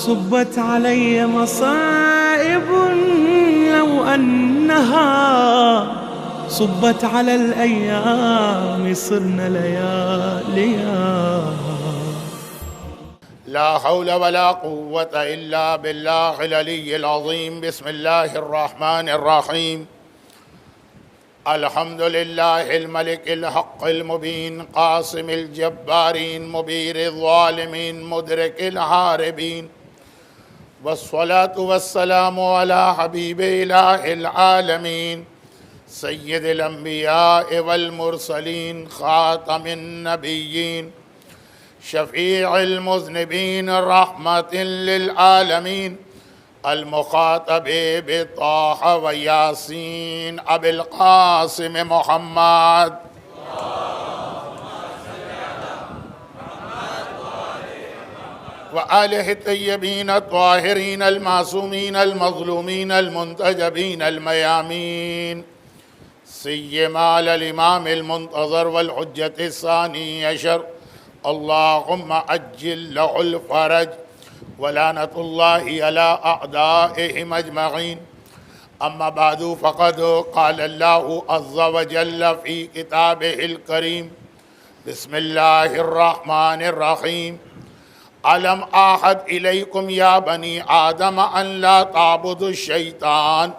صبت علي مصائب لو أنها صبت على الأيام صرنا لياليا. لا حول ولا قوة إلا بالله العلي العظيم. بسم الله الرحمن الرحيم. الحمد لله الملك الحق المبين قاسم الجبارين مبير الظالمين مدرك الهاربين، والصلاة والسلام على حبيب إله العالمين سيد الأنبياء والمرسلين خاتم النبيين شفيع المذنبين رحمة للعالمين المخاطب بطه وياسين أبي القاسم محمد وآله الطيبين الطاهرين المعصومين المظلومين المنتجبين الميامين، سيما على الإمام المنتظر والحجة الثاني عشر اللهم عجل له الفرج ولعنة الله على أعدائهم أجمعين. أما بعد، فقد قال الله عز وجل في كتابه الكريم: بسم الله الرحمن الرحيم. ألم أعهد إليكم يا بني آدم أن لا تعبدوا الشيطان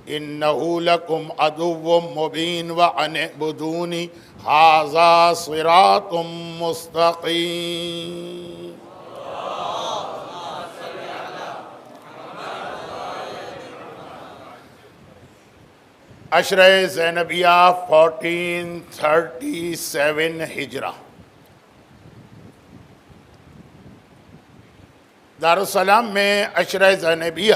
إنه لكم عدو مبين وأن اعبدوني هذا صراط مستقيم. عشرہ زینبیہ 1437 ہجرہ. دارالسلام میں عشرہ زینبیہ،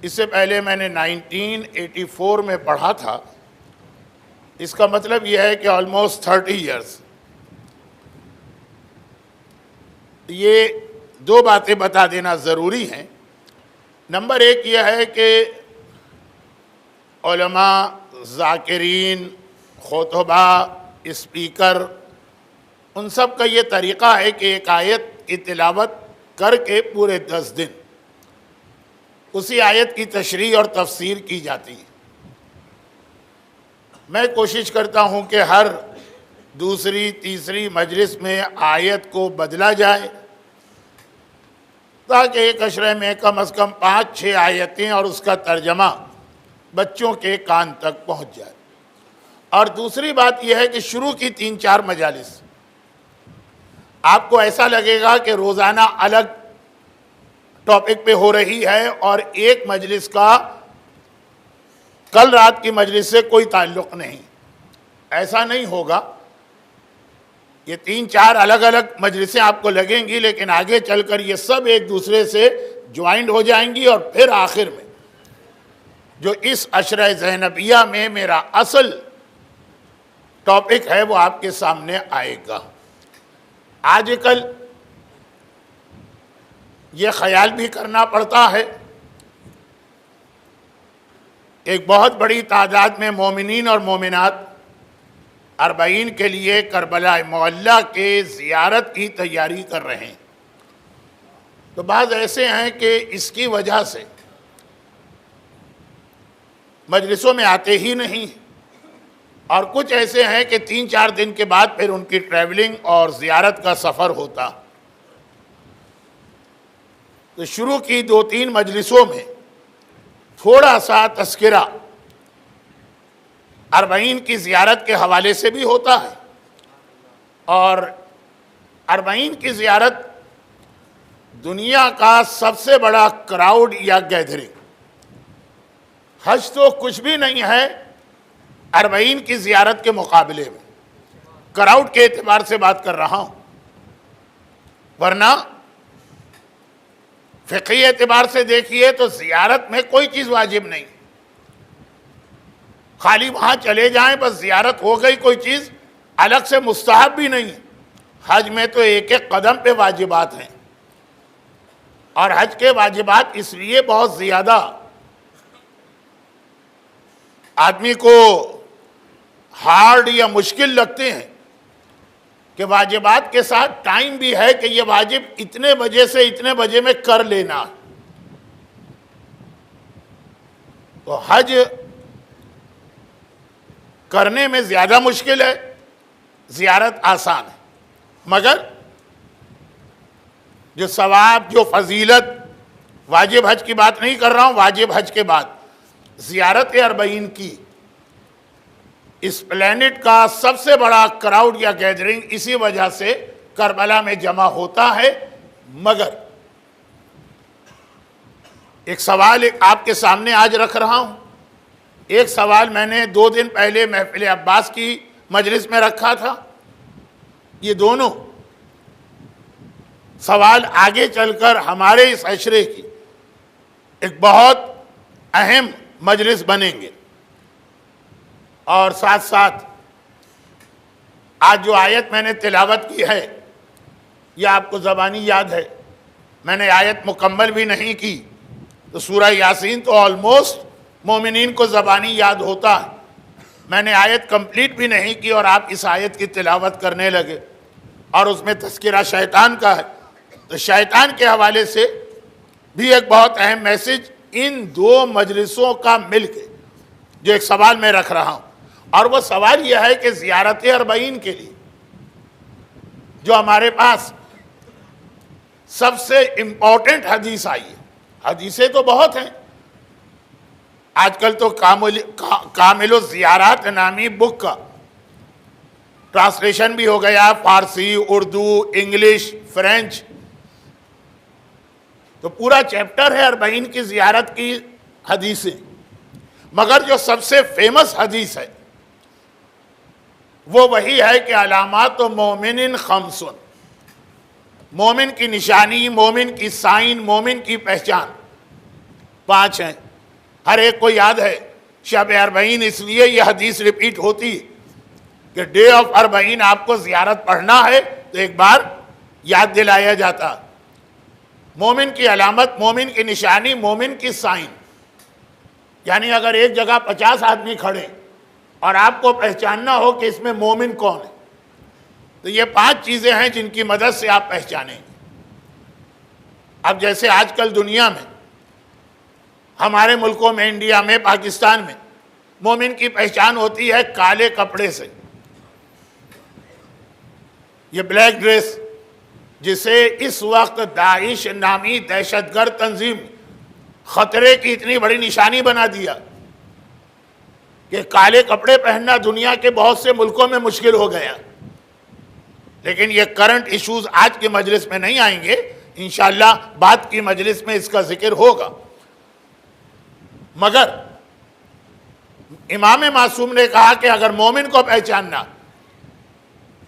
اس سے پہلے میں نے 1984 میں پڑھا تھا. اس کا مطلب یہ ہے کہ آلموسٹ 30 ایئرز. یہ دو باتیں بتا دینا ضروری ہیں. نمبر ایک یہ ہے کہ علماء، ذاکرین، خطبہ، اسپیکر، ان سب کا یہ طریقہ ہے کہ ایک آیت کی تلاوت کر کے پورے 10 دن اسی آیت کی تشریح اور تفسیر کی جاتی ہے. میں کوشش کرتا ہوں کہ ہر دوسری تیسری مجلس میں آیت کو بدلا جائے تاکہ ایک عشرے میں کم از کم 5-6 آیتیں اور اس کا ترجمہ بچوں کے کان تک پہنچ جائے. اور دوسری بات یہ ہے کہ شروع کی 3-4 مجالس آپ کو ایسا لگے گا کہ روزانہ الگ ٹاپک پہ ہو رہی ہے اور ایک مجلس کا کل رات کی مجلس سے کوئی تعلق نہیں. ایسا نہیں ہوگا. یہ 3-4 الگ الگ مجلسیں آپ کو لگیں گی، لیکن آگے چل کر یہ سب ایک دوسرے سے جوائنٹ ہو جائیں گی، اور پھر آخر میں جو اس عشرہ زینبیہ میں میرا اصل ٹاپک ہے وہ آپ کے سامنے آئے گا. آج کل یہ خیال بھی کرنا پڑتا ہے، ایک بہت بڑی تعداد میں مومنین اور مومنات 40 کے لیے کربلا معلیٰ کے زیارت کی تیاری کر رہے ہیں. تو بعض ایسے ہیں کہ اس کی وجہ سے مجلسوں میں آتے ہی نہیں، اور کچھ ایسے ہیں کہ 3-4 دن کے بعد پھر ان کی ٹریولنگ اور زیارت کا سفر ہوتا. تو شروع کی 2-3 مجلسوں میں تھوڑا سا تذکرہ 40 کی زیارت کے حوالے سے بھی ہوتا ہے، اور 40 کی زیارت دنیا کا سب سے بڑا کراؤڈ یا گیدرنگ. حج تو کچھ بھی نہیں ہے 40 کی زیارت کے مقابلے میں. کراؤڈ کے اعتبار سے بات کر رہا ہوں، ورنہ فقہی اعتبار سے دیکھیے تو زیارت میں کوئی چیز واجب نہیں. خالی وہاں چلے جائیں بس زیارت ہو گئی، کوئی چیز الگ سے مستحب بھی نہیں. حج میں تو ایک ایک قدم پہ واجبات ہیں، اور حج کے واجبات اس لیے بہت زیادہ آدمی کو ہارڈ یا مشکل لگتے ہیں کہ واجبات کے ساتھ ٹائم بھی ہے کہ یہ واجب اتنے بجے سے اتنے بجے میں کر لینا. تو حج کرنے میں زیادہ مشکل ہے، زیارت آسان ہے، مگر جو ثواب، جو فضیلت، واجب حج کی بات نہیں کر رہا ہوں، واجب حج کے بعد زیارت اربعین کی، اس پلینٹ کا سب سے بڑا کراؤڈ یا گیدرنگ اسی وجہ سے کربلا میں جمع ہوتا ہے. مگر ایک سوال آپ کے سامنے آج رکھ رہا ہوں. ایک سوال میں نے 2 دن پہلے محفل عباس کی مجلس میں رکھا تھا. یہ دونوں سوال آگے چل کر ہمارے اس عشرے کی ایک بہت اہم مجلس بنیں گے. اور ساتھ ساتھ آج جو آیت میں نے تلاوت کی ہے یہ آپ کو زبانی یاد ہے. میں نے آیت مکمل بھی نہیں کی تو سورہ یاسین تو آلموسٹ مومنین کو زبانی یاد ہوتا ہے. میں نے آیت کمپلیٹ بھی نہیں کی اور آپ اس آیت کی تلاوت کرنے لگے اور اس میں تذکرہ شیطان کا ہے. تو شیطان کے حوالے سے بھی ایک بہت اہم میسج ان 2 مجلسوں کا مل کے جو ایک سوال میں رکھ رہا ہوں. اور وہ سوال یہ ہے کہ زیارت اربعین کے لیے جو ہمارے پاس سب سے امپورٹنٹ حدیث آئی ہے، حدیثیں تو بہت ہیں. آج کل تو کامل الزیارات نامی بک کا ٹرانسلیشن بھی ہو گیا، فارسی، اردو، انگلش، فرینچ. تو پورا چیپٹر ہے اربعین کی زیارت کی حدیثیں. مگر جو سب سے فیمس حدیث ہے وہ وہی ہے کہ علامات و مومن خمسن، مومن کی نشانی، مومن کی سائن، مومن کی پہچان 5 ہیں. ہر ایک کو یاد ہے شب اربعین اس لیے یہ حدیث ریپیٹ ہوتی کہ ڈے آف اربعین آپ کو زیارت پڑھنا ہے تو ایک بار یاد دلایا جاتا. مومن کی علامت، مومن کی نشانی، مومن کی سائن. یعنی اگر ایک جگہ 50 آدمی کھڑے اور آپ کو پہچاننا ہو کہ اس میں مومن کون ہے تو یہ 5 چیزیں ہیں جن کی مدد سے آپ پہچانیں گے. اب جیسے آج کل دنیا میں، ہمارے ملکوں میں، انڈیا میں، پاکستان میں مومن کی پہچان ہوتی ہے کالے کپڑے سے. یہ بلیک ڈریس جسے اس وقت داعش نامی دہشت گرد تنظیم خطرے کی اتنی بڑی نشانی بنا دیا کہ کالے کپڑے پہننا دنیا کے بہت سے ملکوں میں مشکل ہو گیا. لیکن یہ کرنٹ ایشوز آج کے مجلس میں نہیں آئیں گے، انشاءاللہ بعد کی مجلس میں اس کا ذکر ہوگا. مگر امام معصوم نے کہا کہ اگر مومن کو پہچاننا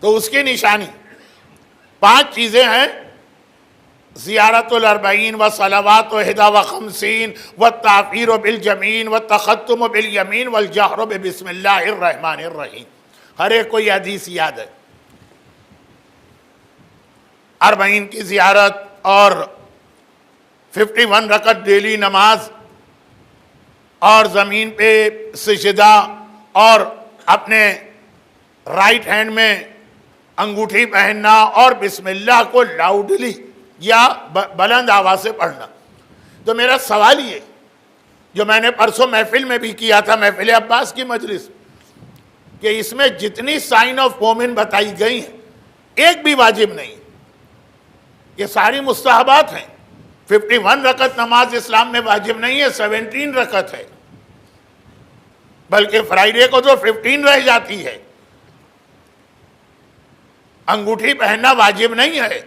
تو اس کی نشانی 5 چیزیں ہیں: زیارت الاربعین و صلوات و 51 و تعفیر بالجمین و تختم بالیمین والجہر بسم اللہ الرحمن الرحیم. ہر ایک کو یہ حدیث یاد ہے. اربعین کی زیارت اور 51 رکعت ڈیلی نماز اور زمین پہ سجدہ اور اپنے رائٹ ہینڈ میں انگوٹھی پہننا اور بسم اللہ کو لاؤڈلی یا بلند آواز سے پڑھنا. تو میرا سوال یہ جو میں نے پرسوں محفل میں بھی کیا تھا، محفل عباس کی مجلس، کہ اس میں جتنی سائن آف مومن بتائی گئی ہیں ایک بھی واجب نہیں، یہ ساری مستحبات ہیں. 51 رکعت نماز اسلام میں واجب نہیں ہے، 17 رکعت ہے، بلکہ فرائیڈے کو تو 15 رہ جاتی ہے. انگوٹھی پہننا واجب نہیں ہے،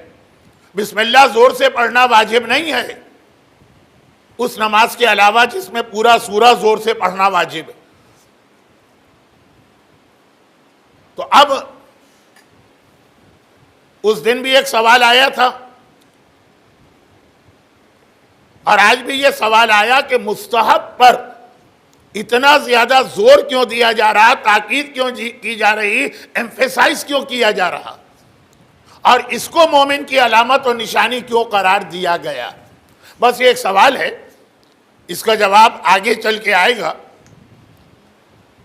بسم اللہ زور سے پڑھنا واجب نہیں ہے، اس نماز کے علاوہ جس میں پورا سورہ زور سے پڑھنا واجب ہے. تو اب اس دن بھی ایک سوال آیا تھا اور آج بھی یہ سوال آیا کہ مستحب پر اتنا زیادہ زور کیوں دیا جا رہا، تاکید کیوں کی جا رہی، ایمفیسائز کیوں کیا جا رہا، اور اس کو مومن کی علامت اور نشانی کیوں قرار دیا گیا. بس یہ ایک سوال ہے، اس کا جواب آگے چل کے آئے گا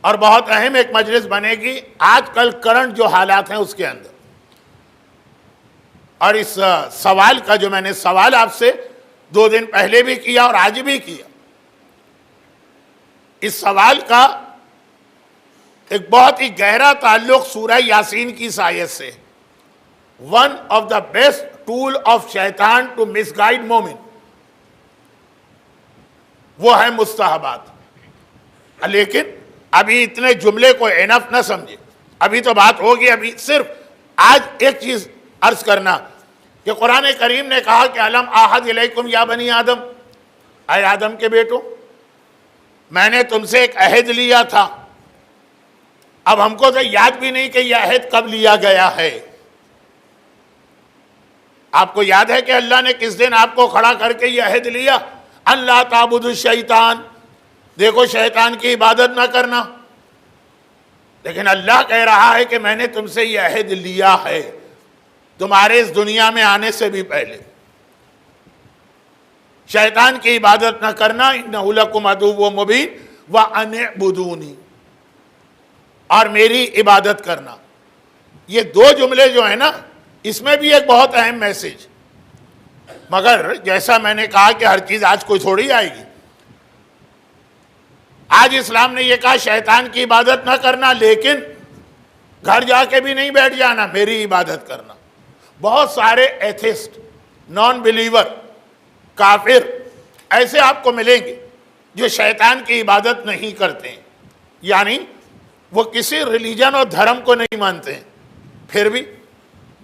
اور بہت اہم ایک مجلس بنے گی آج کل کرنٹ جو حالات ہیں اس کے اندر. اور اس سوال کا جو میں نے سوال آپ سے 2 دن پہلے بھی کیا اور آج بھی کیا، اس سوال کا ایک بہت ہی گہرا تعلق سورہ یاسین کی اس آیت سے. One of the best tool of شیطان ٹو مس گائیڈ مومن، وہ ہے مستحبات. لیکن ابھی اتنے جملے کو انف نہ سمجھے، ابھی تو بات ہوگی. ابھی صرف آج ایک چیز عرض کرنا کہ قرآن کریم نے کہا کہ الم اعہد الیکم یا بنی آدم، اے آدم کے بیٹوں، میں نے تم سے ایک عہد لیا تھا. اب ہم کو تو یاد بھی نہیں کہ یہ عہد کب لیا گیا ہے. آپ کو یاد ہے کہ اللہ نے کس دن آپ کو کھڑا کر کے یہ عہد لیا؟ اللہ تعبدوا الشیطان، دیکھو شیطان کی عبادت نہ کرنا. لیکن اللہ کہہ رہا ہے کہ میں نے تم سے یہ عہد لیا ہے تمہارے اس دنیا میں آنے سے بھی پہلے. شیطان کی عبادت نہ کرنا، انہ لکم عدو مبین وان اعبدونی، اور میری عبادت کرنا. یہ 2 جملے جو ہیں نا، اس میں بھی ایک بہت اہم میسج. مگر جیسا میں نے کہا کہ ہر چیز آج کوئی تھوڑی آئے گی. آج اسلام نے یہ کہا شیطان کی عبادت نہ کرنا، لیکن گھر جا کے بھی نہیں بیٹھ جانا، میری عبادت کرنا. بہت سارے ایتھسٹ، نان بلیور، کافر ایسے آپ کو ملیں گے جو شیطان کی عبادت نہیں کرتے ہیں، یعنی وہ کسی ریلیجن اور دھرم کو نہیں مانتے ہیں، پھر بھی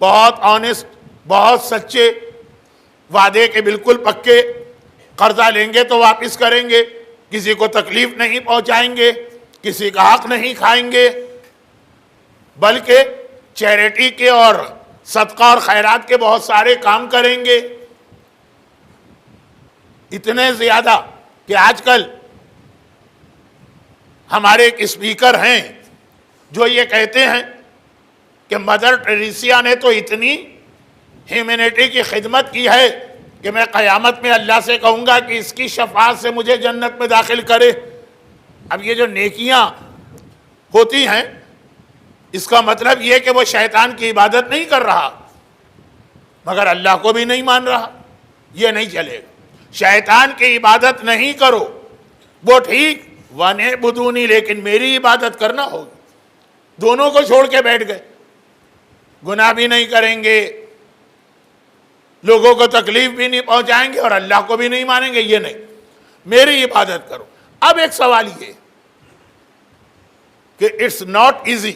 بہت آنیسٹ، بہت سچے، وعدے کے بالکل پکے، قرضہ لیں گے تو واپس کریں گے، کسی کو تکلیف نہیں پہنچائیں گے، کسی کا حق نہیں کھائیں گے، بلکہ چیریٹی کے اور صدقہ اور خیرات کے بہت سارے کام کریں گے. اتنے زیادہ کہ آج کل ہمارے ایک اسپیکر ہیں جو یہ کہتے ہیں کہ مدر ٹریسیا نے تو اتنی ہیومینٹی کی خدمت کی ہے کہ میں قیامت میں اللہ سے کہوں گا کہ اس کی شفاعت سے مجھے جنت میں داخل کرے. اب یہ جو نیکیاں ہوتی ہیں، اس کا مطلب یہ کہ وہ شیطان کی عبادت نہیں کر رہا مگر اللہ کو بھی نہیں مان رہا. یہ نہیں چلے گا. شیطان کی عبادت نہیں کرو، وہ ٹھیک، وَنِعْبُدُونِی، لیکن میری عبادت کرنا ہوگی. دونوں کو چھوڑ کے بیٹھ گئے. گناہ بھی نہیں کریں گے، لوگوں کو تکلیف بھی نہیں پہنچائیں گے اور اللہ کو بھی نہیں مانیں گے. یہ نہیں، میری عبادت کرو. اب ایک سوال یہ کہ اٹس ناٹ ایزی.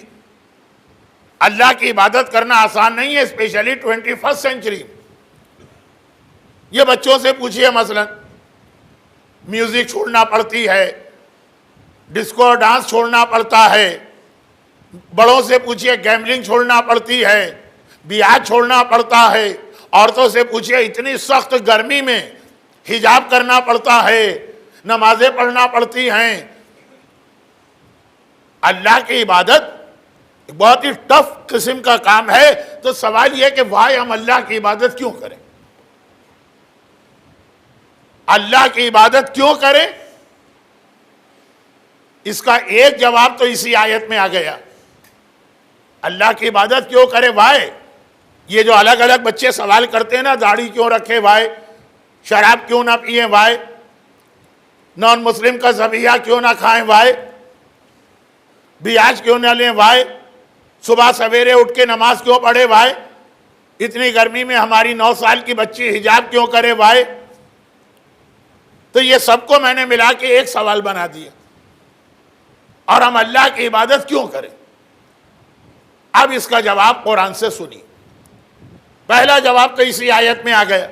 اللہ کی عبادت کرنا آسان نہیں ہے، اسپیشلی 21 سینچری. یہ بچوں سے پوچھئے، مثلا میوزک چھوڑنا پڑتی ہے، ڈسکو اور ڈانس چھوڑنا پڑتا ہے. بڑوں سے پوچھئے، گیملنگ چھوڑنا پڑتی ہے، بیاج چھوڑنا پڑتا ہے. عورتوں سے پوچھئے، اتنی سخت گرمی میں حجاب کرنا پڑتا ہے، نمازیں پڑھنا پڑتی ہیں. اللہ کی عبادت بہت ہی ٹف قسم کا کام ہے. تو سوال یہ کہ وائے ہم اللہ کی عبادت کیوں کریں؟ اللہ کی عبادت کیوں کریں؟ اس کا ایک جواب تو اسی آیت میں آ گیا. اللہ کی عبادت کیوں کرے؟ وائے. یہ جو الگ الگ بچے سوال کرتے ہیں نا، داڑھی کیوں رکھے؟ وائے. شراب کیوں نہ پئیں؟ وائے. نان مسلم کا ذبیحہ کیوں نہ کھائیں؟ وائے. بیاج کیوں نہ لیں؟ وائے. صبح سویرے اٹھ کے نماز کیوں پڑھے؟ وائے. اتنی گرمی میں ہماری 9 سال کی بچی حجاب کیوں کرے؟ وائے. تو یہ سب کو میں نے ملا کے ایک سوال بنا دیا. اور ہم اللہ کی عبادت کیوں کریں؟ اب اس کا جواب قرآن سے سنی. پہلا جواب تو اسی آیت میں آ گیا،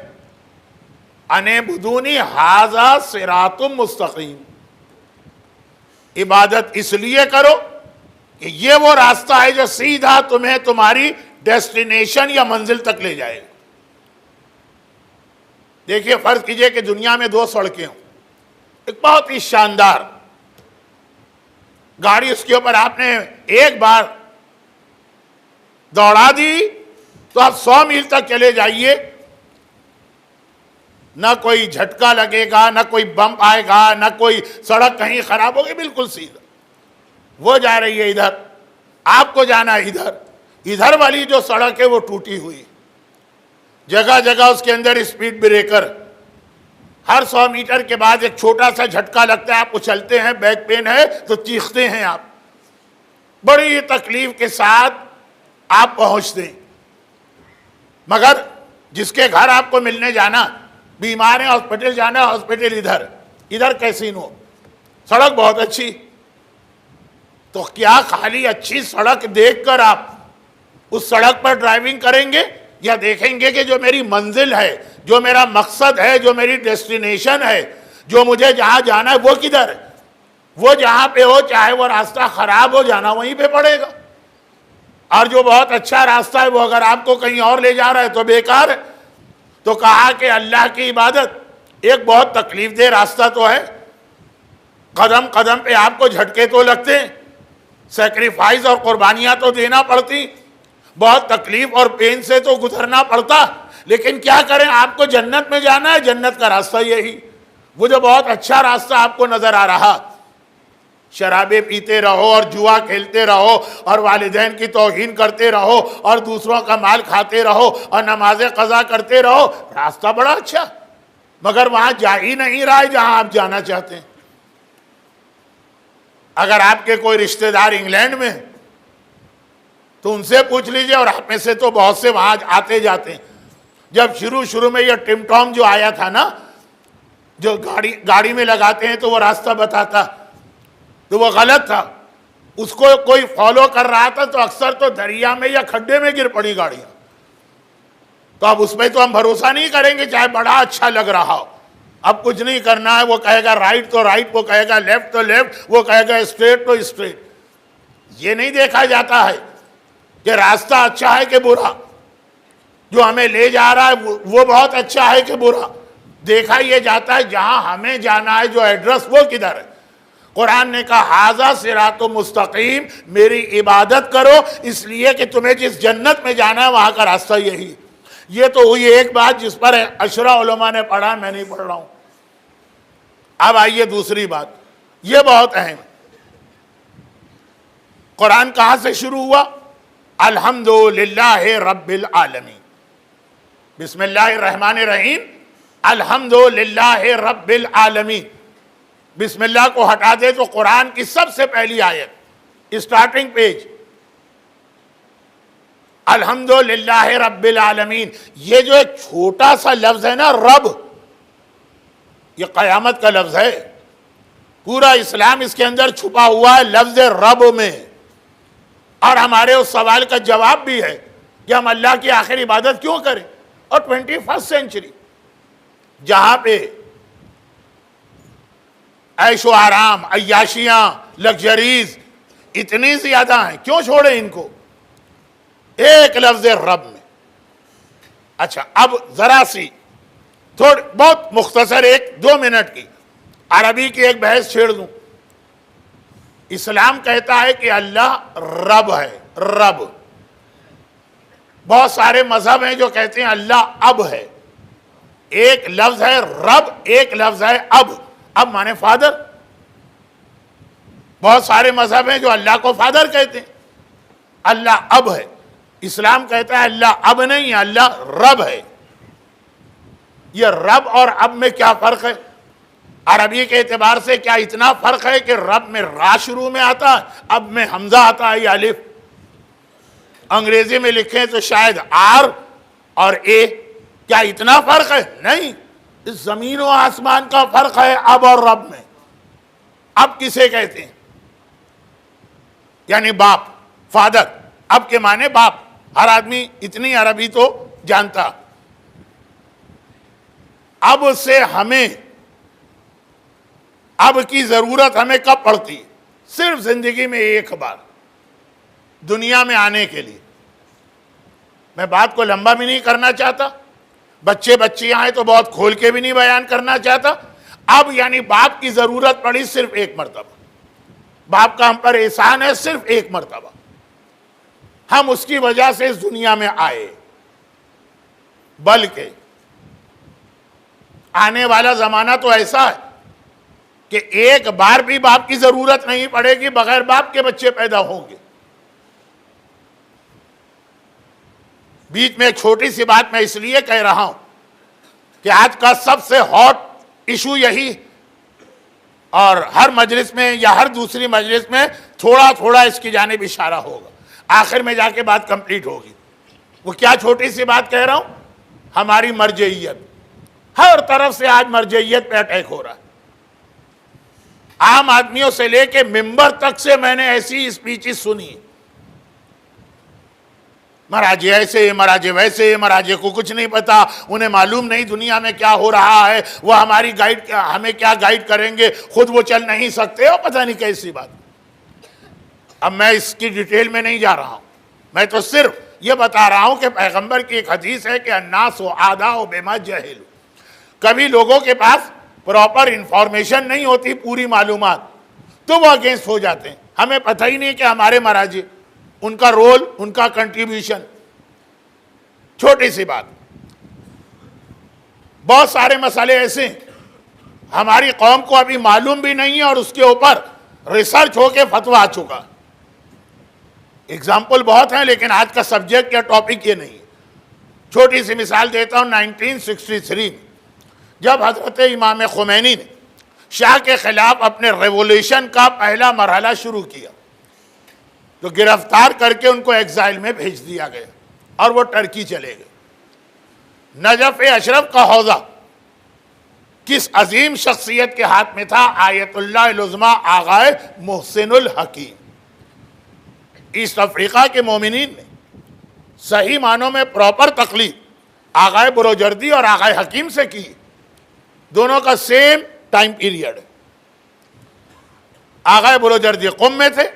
اَنِعْبُدُونِی ھَذَا صِرَاطٌ مُسْتَقِیمٌ. عبادت اس لیے کرو کہ یہ وہ راستہ ہے جو سیدھا تمہیں تمہاری ڈیسٹینیشن یا منزل تک لے جائے گا. دیکھیے، فرض کیجئے کہ دنیا میں 2 سڑکیں ہوں. ایک بہت ہی شاندار گاڑی، اس کے اوپر آپ نے ایک بار دوڑا دی تو آپ 100 میل تک چلے جائیے، نہ کوئی جھٹکا لگے گا، نہ کوئی بمپ آئے گا، نہ کوئی سڑک کہیں خراب ہوگی، بالکل سیدھا. وہ جا رہی ہے ادھر، آپ کو جانا ہے ادھر. ادھر والی جو سڑک ہے وہ ٹوٹی ہوئی. جگہ جگہ اس کے اندر اسپیڈ بریکر، ہر 100 میٹر کے بعد ایک چھوٹا سا جھٹکا لگتا ہے، آپ اچھلتے ہیں، بیک پین ہے تو چیختے ہیں آپ، بڑی تکلیف کے ساتھ آپ پہنچتے ہیں۔ مگر جس کے گھر آپ کو ملنے جانا، بیمار ہیں، ہاسپٹل جانا، ہاسپٹل ادھر کیسی نو، سڑک بہت اچھی، تو کیا خالی اچھی سڑک دیکھ کر آپ اس سڑک پر ڈرائیونگ کریں گے، یا دیکھیں گے کہ جو میری منزل ہے، جو میرا مقصد ہے، جو میری ڈیسٹینیشن ہے، جو مجھے جہاں جانا ہے وہ کدھر ہے؟ وہ جہاں پہ ہو، چاہے وہ راستہ خراب ہو، جانا وہیں پہ پڑے گا، اور جو بہت اچھا راستہ ہے وہ اگر آپ کو کہیں اور لے جا رہا ہے تو بیکار ہے۔ تو کہا کہ اللہ کی عبادت ایک بہت تکلیف دہ راستہ تو ہے، قدم قدم پہ آپ کو جھٹکے تو لگتے ہیں، سیکریفائز اور قربانیاں تو دینا پڑتی، بہت تکلیف اور پین سے تو گزرنا پڑتا، لیکن کیا کریں، آپ کو جنت میں جانا ہے، جنت کا راستہ یہی، وہ جو بہت اچھا راستہ آپ کو نظر آ رہا، شرابیں پیتے رہو اور جوا کھیلتے رہو اور والدین کی توہین کرتے رہو اور دوسروں کا مال کھاتے رہو اور نمازیں قضا کرتے رہو، راستہ بڑا اچھا، مگر وہاں جا ہی نہیں رہا ہے جہاں آپ جانا چاہتے ہیں۔ اگر آپ کے کوئی رشتہ دار انگلینڈ میں تو ان سے پوچھ لیجئے، اور آپ میں سے تو بہت سے وہاں آتے جاتے ہیں، جب شروع میں یہ ٹم ٹام جو آیا تھا نا، جو گاڑی میں لگاتے ہیں تو وہ راستہ بتاتا، تو وہ غلط تھا، اس کو کوئی فالو کر رہا تھا تو اکثر تو دریا میں یا کھڈے میں گر پڑی گاڑیاں، تو اب اس میں تو ہم بھروسہ نہیں کریں گے چاہے بڑا اچھا لگ رہا ہو، اب کچھ نہیں کرنا ہے، وہ کہے گا رائٹ تو رائٹ، وہ کہے گا لیفٹ تو لیفٹ، وہ کہے گا اسٹریٹ تو اسٹریٹ۔ یہ نہیں دیکھا جاتا ہے کہ راستہ اچھا ہے کہ برا، جو ہمیں لے جا رہا ہے وہ بہت اچھا ہے کہ برا، دیکھا یہ جاتا ہے جہاں ہمیں جانا ہے، جو ایڈریس وہ کدھر ہے۔ قرآن نے کہا ھذا صراط مستقیم، میری عبادت کرو، اس لیے کہ تمہیں جس جنت میں جانا ہے وہاں کا راستہ یہی۔ یہ تو ہوئی ایک بات جس پر عشرہ علماء نے پڑھا، میں نہیں پڑھ رہا ہوں۔ اب آئیے دوسری بات، یہ بہت اہم ہے۔ قرآن کہاں سے شروع ہوا؟ الحمدللہ رب العالمین، بسم اللہ الرحمن الرحیم، الحمدللہ رب العالمین۔ بسم اللہ کو ہٹا دے تو قرآن کی سب سے پہلی آیت، اسٹارٹنگ پیج، الحمدللہ رب العالمین۔ یہ جو ایک چھوٹا سا لفظ ہے نا رب، یہ قیامت کا لفظ ہے، پورا اسلام اس کے اندر چھپا ہوا ہے لفظ رب میں، اور ہمارے اس سوال کا جواب بھی ہے کہ ہم اللہ کی آخر عبادت کیوں کریں، اور 21 سینچری جہاں پہ عیش و آرام، عیاشیاں، لگژریز اتنی زیادہ ہیں، کیوں چھوڑیں ان کو ایک لفظ رب میں۔ اچھا اب ذرا سی بہت مختصر 1-2 منٹ کی عربی کی ایک بحث چھیڑ دوں۔ اسلام کہتا ہے کہ اللہ رب ہے، رب۔ بہت سارے مذہب ہیں جو کہتے ہیں اللہ اب ہے۔ ایک لفظ ہے رب، ایک لفظ ہے اب مانے فادر۔ بہت سارے مذہب ہیں جو اللہ کو فادر کہتے ہیں، اللہ اب ہے۔ اسلام کہتا ہے اللہ اب نہیں ہے، اللہ رب ہے۔ یہ رب اور اب میں کیا فرق ہے؟ عربی کے اعتبار سے کیا اتنا فرق ہے کہ رب میں را شروع میں آتا ہے، اب میں حمزہ آتا ہے یا الف؟ انگریزی میں لکھیں تو شاید آر اور اے، کیا اتنا فرق ہے؟ نہیں، اس زمین و آسمان کا فرق ہے اب اور رب میں۔ اب کسے کہتے ہیں؟ یعنی باپ، فادر، اب کے معنی باپ۔ ہر آدمی اتنی عربی تو جانتا۔ اب سے ہمیں، اب کی ضرورت ہمیں کب پڑتی ہے؟ صرف زندگی میں ایک بار، دنیا میں آنے کے لیے۔ میں بات کو لمبا بھی نہیں کرنا چاہتا، بچیاں ہیں تو بہت کھول کے بھی نہیں بیان کرنا چاہتا۔ اب یعنی باپ کی ضرورت پڑی صرف ایک مرتبہ، باپ کا ہم پر احسان ہے صرف ایک مرتبہ، ہم اس کی وجہ سے اس دنیا میں آئے، بلکہ آنے والا زمانہ تو ایسا ہے کہ ایک بار بھی باپ کی ضرورت نہیں پڑے گی، بغیر باپ کے بچے پیدا ہوں گے۔ بیچ میں ایک چھوٹی سی بات میں اس لیے کہہ رہا ہوں کہ آج کا سب سے ہاٹ ایشو یہی، اور ہر مجلس میں یا ہر دوسری مجلس میں تھوڑا تھوڑا اس کی جانب اشارہ ہوگا، آخر میں جا کے بات کمپلیٹ ہوگی۔ وہ کیا چھوٹی سی بات کہہ رہا ہوں؟ ہماری مرجعیت، ہر طرف سے آج مرجعیت پہ اٹیک ہو رہا ہے۔ عام آدمیوں سے لے کے ممبر تک سے میں نے ایسی اسپیچز سنی، مراجع ایسے، مراجع ویسے، مراجع کو کچھ نہیں پتا، انہیں معلوم نہیں دنیا میں کیا ہو رہا ہے، وہ ہماری ہمیں کیا گائیڈ کریں گے، خود وہ چل نہیں سکتے، اور پتہ نہیں کیسی بات۔ اب میں اس کی ڈیٹیل میں نہیں جا رہا ہوں، میں تو صرف یہ بتا رہا ہوں کہ پیغمبر کی ایک حدیث ہے کہ الناس اعداء بما جہلوا، کبھی لوگوں کے پاس پراپر انفارمیشن نہیں ہوتی، پوری معلومات، تو وہ اگینسٹ ہو جاتے ہیں۔ ہمیں پتہ ہی نہیں کہ ہمارے مراجع، ان کا رول، ان کا کنٹریبیوشن۔ چھوٹی سی بات، بہت سارے مسئلے ایسے ہیں ہماری قوم کو ابھی معلوم بھی نہیں ہے اور اس کے اوپر ریسرچ ہو کے فتویٰ آ چکا۔ اگزامپل بہت ہیں لیکن آج کا سبجیکٹ یا ٹاپک یہ نہیں ہے۔ چھوٹی سی مثال دیتا ہوں، 1963 میں جب حضرت امام خمینی نے شاہ کے خلاف اپنے ریولیوشن کا پہلا مرحلہ شروع کیا تو گرفتار کر کے ان کو ایگزائل میں بھیج دیا گیا اور وہ ٹرکی چلے گئے۔ نجف اشرف کا حوضہ کس عظیم شخصیت کے ہاتھ میں تھا؟ آیت اللہ العظمیٰ آغائے محسن الحکیم۔ ایسٹ افریقہ کے مومنین نے صحیح معنوں میں پراپر تقلید آغائے بروجردی اور آغائے حکیم سے کی، دونوں کا سیم ٹائم پیریڈ ہے۔ آغائے بروجردی قم میں تھے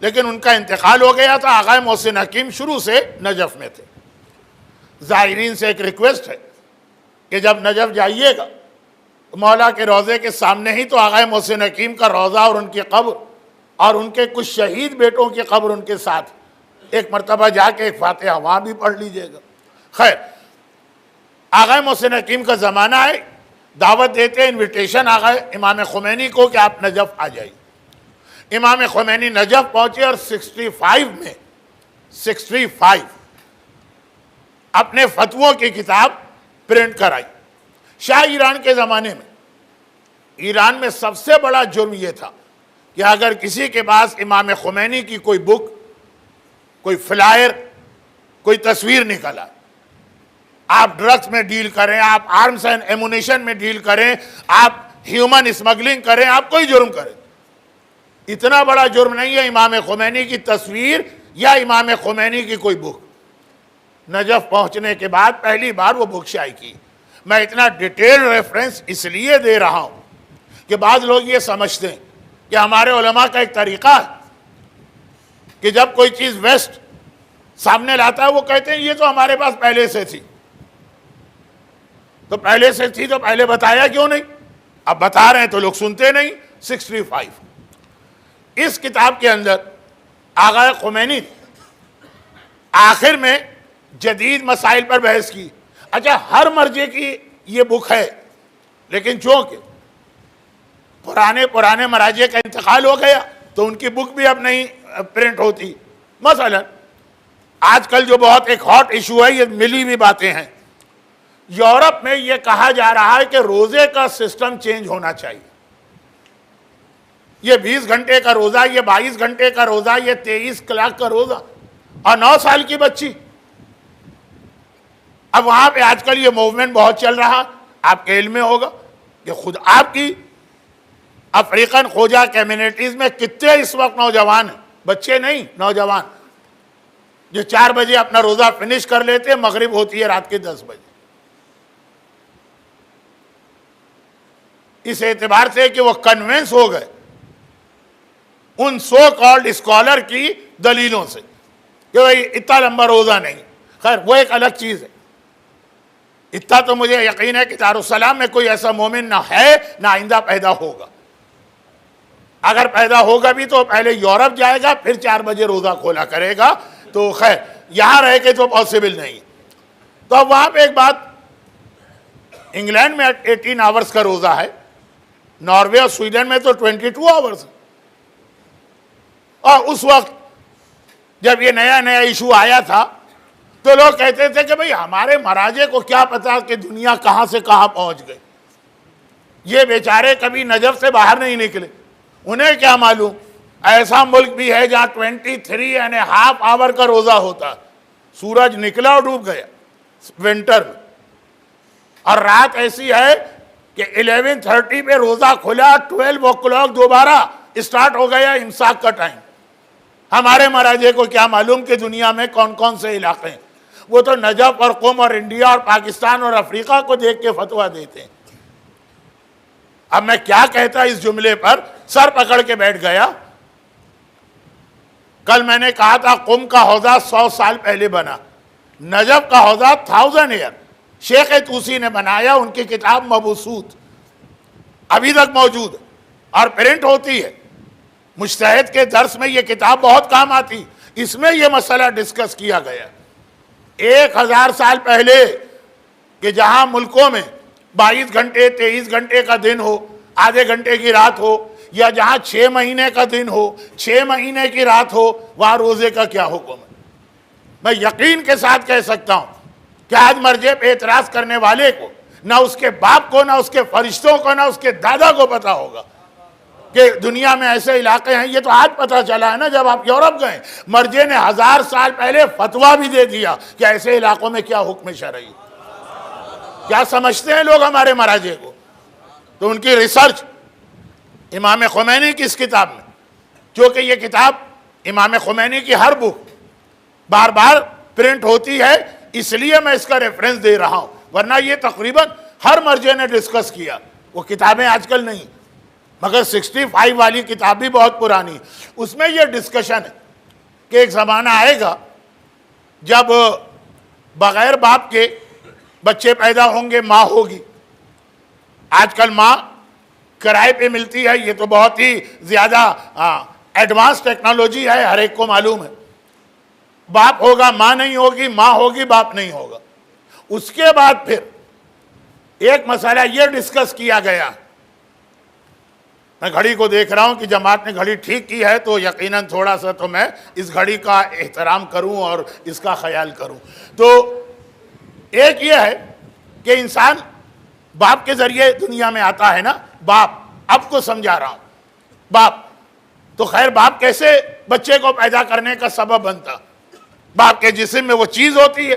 لیکن ان کا انتقال ہو گیا تھا، آغائے محسن حکیم شروع سے نجف میں تھے۔ زائرین سے ایک ریکویسٹ ہے کہ جب نجف جائیے گا مولا کے روضے کے سامنے ہی تو آغائے محسن حکیم کا روضہ اور ان کی قبر اور ان کے کچھ شہید بیٹوں کی قبر ان کے ساتھ، ایک مرتبہ جا کے ایک فاتحہ وہاں بھی پڑھ لیجئے گا۔ خیر، آغائے محسن حکیم کا زمانہ ہے، دعوت دیتے ہیں، انویٹیشن آغائے امام خمینی کو کہ آپ نجف آ جائیے۔ امام خمینی نجف پہنچے اور 65 اپنے فتووں کی کتاب پرنٹ کرائی۔ شاہ ایران کے زمانے میں ایران میں سب سے بڑا جرم یہ تھا کہ اگر کسی کے پاس امام خمینی کی کوئی بک، کوئی فلائر، کوئی تصویر نکلا، آپ ڈرگز میں ڈیل کریں، آپ آرمز اینڈ ایمونیشن میں ڈیل کریں، آپ ہیومن اسمگلنگ کریں، آپ کوئی جرم کریں، اتنا بڑا جرم نہیں ہے امام خمینی کی تصویر یا امام خمینی کی کوئی بک۔ نجف پہنچنے کے بعد پہلی بار وہ بک شائع کی۔ میں اتنا ڈیٹیل ریفرنس اس لیے دے رہا ہوں کہ بعض لوگ یہ سمجھتے ہیں کہ ہمارے علماء کا ایک طریقہ ہے کہ جب کوئی چیز ویسٹ سامنے لاتا ہے وہ کہتے ہیں یہ تو ہمارے پاس پہلے سے تھی، تو پہلے سے تھی تو پہلے بتایا کیوں نہیں؟ اب بتا رہے ہیں تو لوگ سنتے نہیں۔ 65 اس کتاب کے اندر آغائے خمینی آخر میں جدید مسائل پر بحث کی۔ اچھا، ہر مرجع کی یہ بک ہے لیکن چونکہ پرانے مراجع کا انتقال ہو گیا تو ان کی بک بھی اب نہیں پرنٹ ہوتی۔ مثلا آج کل جو بہت ایک ہاٹ ایشو ہے، یہ ملی بھی باتیں ہیں، یورپ میں یہ کہا جا رہا ہے کہ روزے کا سسٹم چینج ہونا چاہیے۔ یہ 20 گھنٹے کا روزہ، یہ 22 گھنٹے کا روزہ، یہ 23 کلاک کا روزہ، اور 9 سال کی بچی۔ اب وہاں پہ آج کل یہ موومنٹ بہت چل رہا، آپ کے علم میں ہوگا کہ خود آپ کی افریقن خوجہ کمیونٹیز میں کتنے اس وقت نوجوان ہیں، بچے نہیں، نوجوان، جو 4 بجے اپنا روزہ فنش کر لیتے ہیں، مغرب ہوتی ہے رات کے 10 بجے۔ اس اعتبار سے کہ وہ کنونس ہو گئے ان سو کالڈ اسکالر کی دلیلوں سے کہ بھئی اتنا لمبا روزہ نہیں۔ خیر، وہ ایک الگ چیز ہے۔ اتنا تو مجھے یقین ہے کہ دارالسلام میں کوئی ایسا مومن نہ ہے نہ آئندہ پیدا ہوگا۔ اگر پیدا ہوگا بھی تو پہلے یورپ جائے گا، پھر 4 بجے روزہ کھولا کرے گا، تو خیر یہاں رہ کے تو پاسبل نہیں۔ تو اب وہاں پہ ایک بات، انگلینڈ میں 18 آورز کا روزہ ہے، ناروے اور سویڈن میں تو 22 آورز ہے۔ اور اس وقت جب یہ نیا ایشو آیا تھا تو لوگ کہتے تھے کہ بھئی ہمارے مراجے کو کیا پتا کہ دنیا کہاں سے کہاں پہنچ گئی، یہ بیچارے کبھی نجف سے باہر نہیں نکلے، انہیں کیا معلوم ایسا ملک بھی ہے جہاں 23.5 آور کا روزہ ہوتا، سورج نکلا اور ڈوب گیا ونٹر میں، اور رات ایسی ہے کہ 11:30 پہ روزہ کھلا، 12 o'clock دوبارہ اسٹارٹ ہو گیا امساک کا ٹائم۔ ہمارے مراجے کو کیا معلوم کہ دنیا میں کون کون سے علاقے ہیں، وہ تو نجف اور قم اور انڈیا اور پاکستان اور افریقہ کو دیکھ کے فتویٰ دیتے ہیں۔ اب میں کیا کہتا اس جملے پر سر پکڑ کے بیٹھ گیا۔ کل میں نے کہا تھا قم کا حوضہ 100 سال پہلے بنا، نجف کا حوضہ 1000 ایئر شیخ طوسی نے بنایا، ان کی کتاب مبسوط ابھی تک موجود ہے اور پرنٹ ہوتی ہے۔ مجتہد کے درس میں یہ کتاب بہت کام آتی، اس میں یہ مسئلہ ڈسکس کیا گیا 1000 سال پہلے کہ جہاں ملکوں میں 22 گھنٹے 23 گھنٹے کا دن ہو، آدھے گھنٹے کی رات ہو، یا جہاں 6 مہینے کا دن ہو 6 مہینے کی رات ہو، وہاں روزے کا کیا حکم ہے۔ میں یقین کے ساتھ کہہ سکتا ہوں کہ آج مرجع پہ اعتراض کرنے والے کو نہ اس کے باپ کو، نہ اس کے فرشتوں کو، نہ اس کے دادا کو پتا ہوگا کہ دنیا میں ایسے علاقے ہیں۔ یہ تو آج پتا چلا ہے نا جب آپ یورپ گئے، مرجع نے 1000 سال پہلے فتویٰ بھی دے دیا کہ ایسے علاقوں میں کیا حکم شرعی۔ کیا سمجھتے ہیں لوگ ہمارے مراجع کو؟ تو ان کی ریسرچ امام خمینی کی اس کتاب میں، کیونکہ یہ کتاب امام خمینی کی ہر بک بار بار پرنٹ ہوتی ہے، اس لیے میں اس کا ریفرنس دے رہا ہوں، ورنہ یہ تقریباً ہر مرجع نے ڈسکس کیا۔ وہ کتابیں آج کل نہیں، مگر 65 والی کتاب بھی بہت پرانی، اس میں یہ ڈسکشن ہے کہ ایک زمانہ آئے گا جب بغیر باپ کے بچے پیدا ہوں گے، ماں ہوگی۔ آج کل ماں کرائے پہ ملتی ہے، یہ تو بہت ہی زیادہ ایڈوانس ٹیکنالوجی ہے، ہر ایک کو معلوم ہے۔ باپ ہوگا، ماں نہیں ہوگی، ماں ہوگی، باپ نہیں ہوگا۔ اس کے بعد پھر ایک مسئلہ یہ ڈسکس کیا گیا، میں گھڑی کو دیکھ رہا ہوں کہ جماعت نے گھڑی ٹھیک کی ہے تو یقیناً تھوڑا سا تو میں اس گھڑی کا احترام کروں اور اس کا خیال کروں۔ تو ایک یہ ہے کہ انسان باپ کے ذریعے دنیا میں آتا ہے نا، باپ، اب کو سمجھا رہا ہوں، باپ تو خیر باپ کیسے بچے کو پیدا کرنے کا سبب بنتا؟ باپ کے جسم میں وہ چیز ہوتی ہے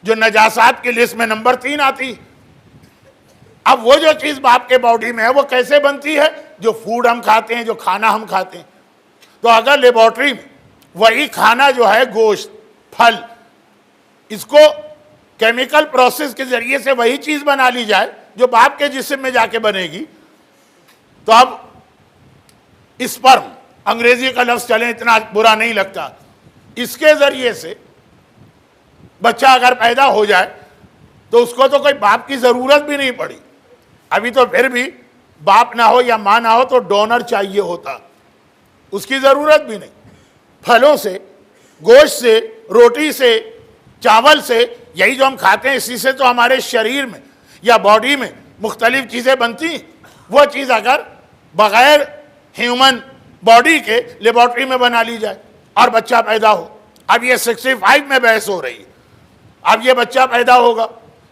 جو نجاسات کی لسٹ میں نمبر 3 آتی۔ اب وہ جو چیز باپ کے باڈی میں ہے وہ کیسے بنتی ہے؟ جو فوڈ ہم کھاتے ہیں، جو کھانا ہم کھاتے ہیں۔ تو اگر لیبارٹری میں وہی کھانا جو ہے، گوشت، پھل، اس کو کیمیکل پروسیس کے ذریعے سے وہی چیز بنا لی جائے جو باپ کے جسم میں جا کے بنے گی، تو اب اسپرم، انگریزی کا لفظ چلے اتنا برا نہیں لگتا، اس کے ذریعے سے بچہ اگر پیدا ہو جائے تو اس کو تو کوئی باپ کی ضرورت بھی نہیں پڑی۔ ابھی تو پھر بھی باپ نہ ہو یا ماں نہ ہو تو ڈونر چاہیے ہوتا، اس کی ضرورت بھی نہیں۔ پھلوں سے، گوشت سے، روٹی سے، چاول سے، یہی جو ہم کھاتے ہیں اسی سے تو ہمارے شریر میں یا باڈی میں مختلف چیزیں بنتی ہیں۔ وہ چیز اگر بغیر ہیومن باڈی کے لیبارٹری میں بنا لی جائے اور بچہ پیدا ہو، اب یہ 65 میں بحث ہو رہی ہے، اب یہ بچہ پیدا ہوگا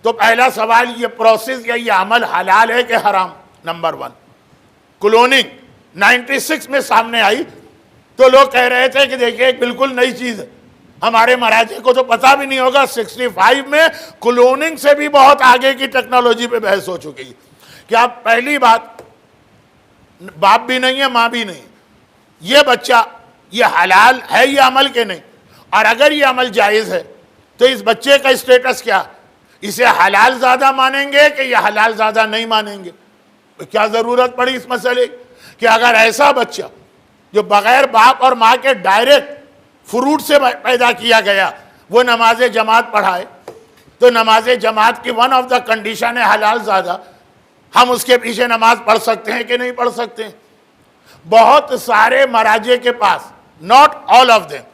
تو پہلا سوال یہ پروسیس یا یہ عمل حلال ہے کہ حرام؟ نمبر 1 کلوننگ 96 میں سامنے آئی تو لوگ کہہ رہے تھے کہ دیکھیں ایک بالکل نئی چیز ہے، ہمارے مراجع کو تو پتہ بھی نہیں ہوگا۔ 65 میں کلوننگ سے بھی بہت آگے کی ٹیکنالوجی پہ بحث ہو چکی ہے کہ اب پہلی بات باپ بھی نہیں ہے، ماں بھی نہیں، یہ بچہ یہ حلال ہے یہ عمل کے نہیں، اور اگر یہ عمل جائز ہے تو اس بچے کا اسٹیٹس کیا؟ اسے حلال زیادہ مانیں گے کہ یہ حلال زیادہ نہیں مانیں گے؟ کیا ضرورت پڑی اس مسئلے کہ اگر ایسا بچہ جو بغیر باپ اور ماں کے ڈائریکٹ فروٹ سے پیدا کیا گیا وہ نماز جماعت پڑھائے تو نماز جماعت کی ون آف دا کنڈیشن ہے حلال زیادہ، ہم اس کے پیچھے نماز پڑھ سکتے ہیں کہ نہیں پڑھ سکتے ہیں؟ بہت سارے مراجع کے پاس، not all of them،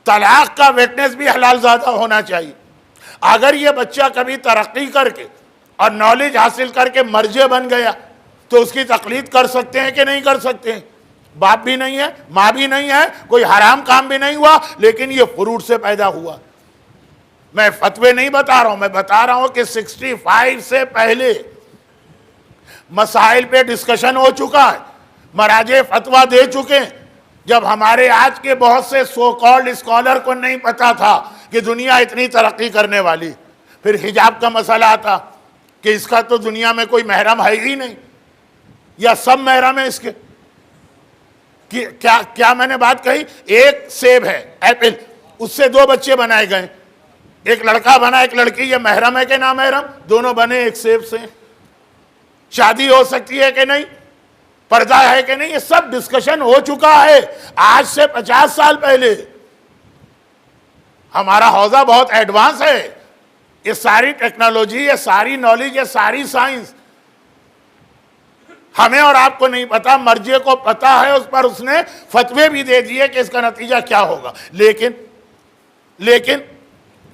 طلاق کا وٹنس بھی حلال زیادہ ہونا چاہیے۔ اگر یہ بچہ کبھی ترقی کر کے اور نالج حاصل کر کے مرجع بن گیا تو اس کی تقلید کر سکتے ہیں کہ نہیں کر سکتے ہیں؟ باپ بھی نہیں ہے، ماں بھی نہیں ہے، کوئی حرام کام بھی نہیں ہوا، لیکن یہ فروٹ سے پیدا ہوا، میں فتوے نہیں بتا رہا ہوں، میں بتا رہا ہوں کہ 65 سے پہلے مسائل پہ ڈسکشن ہو چکا ہے، مراجع فتویٰ دے چکے ہیں۔ جب ہمارے آج کے بہت سے سو کالڈ اسکالر کو نہیں پتا تھا کہ دنیا اتنی ترقی کرنے والی، پھر حجاب کا مسئلہ آتا کہ اس کا تو دنیا میں کوئی محرم ہے ہی نہیں، یا سب محرم ہیں اس کے۔ کیا میں نے بات کہی؟ ایک سیب ہے ایپل، اس سے 2 بچے بنائے گئے، ایک لڑکا بنا ایک لڑکی، یہ محرم ہے کہ نامحرم؟ دونوں بنے ایک سیب سے۔ شادی ہو سکتی ہے کہ نہیں؟ پردہ ہے کہ نہیں؟ یہ سب ڈسکشن ہو چکا ہے آج سے 50 سال پہلے۔ ہمارا حوزہ بہت ایڈوانس ہے، یہ ساری ٹیکنالوجی، یہ ساری نالج، یہ ساری سائنس ہمیں اور آپ کو نہیں پتا، مرجع کو پتا ہے، اس پر اس نے فتوے بھی دے دیے کہ اس کا نتیجہ کیا ہوگا۔ لیکن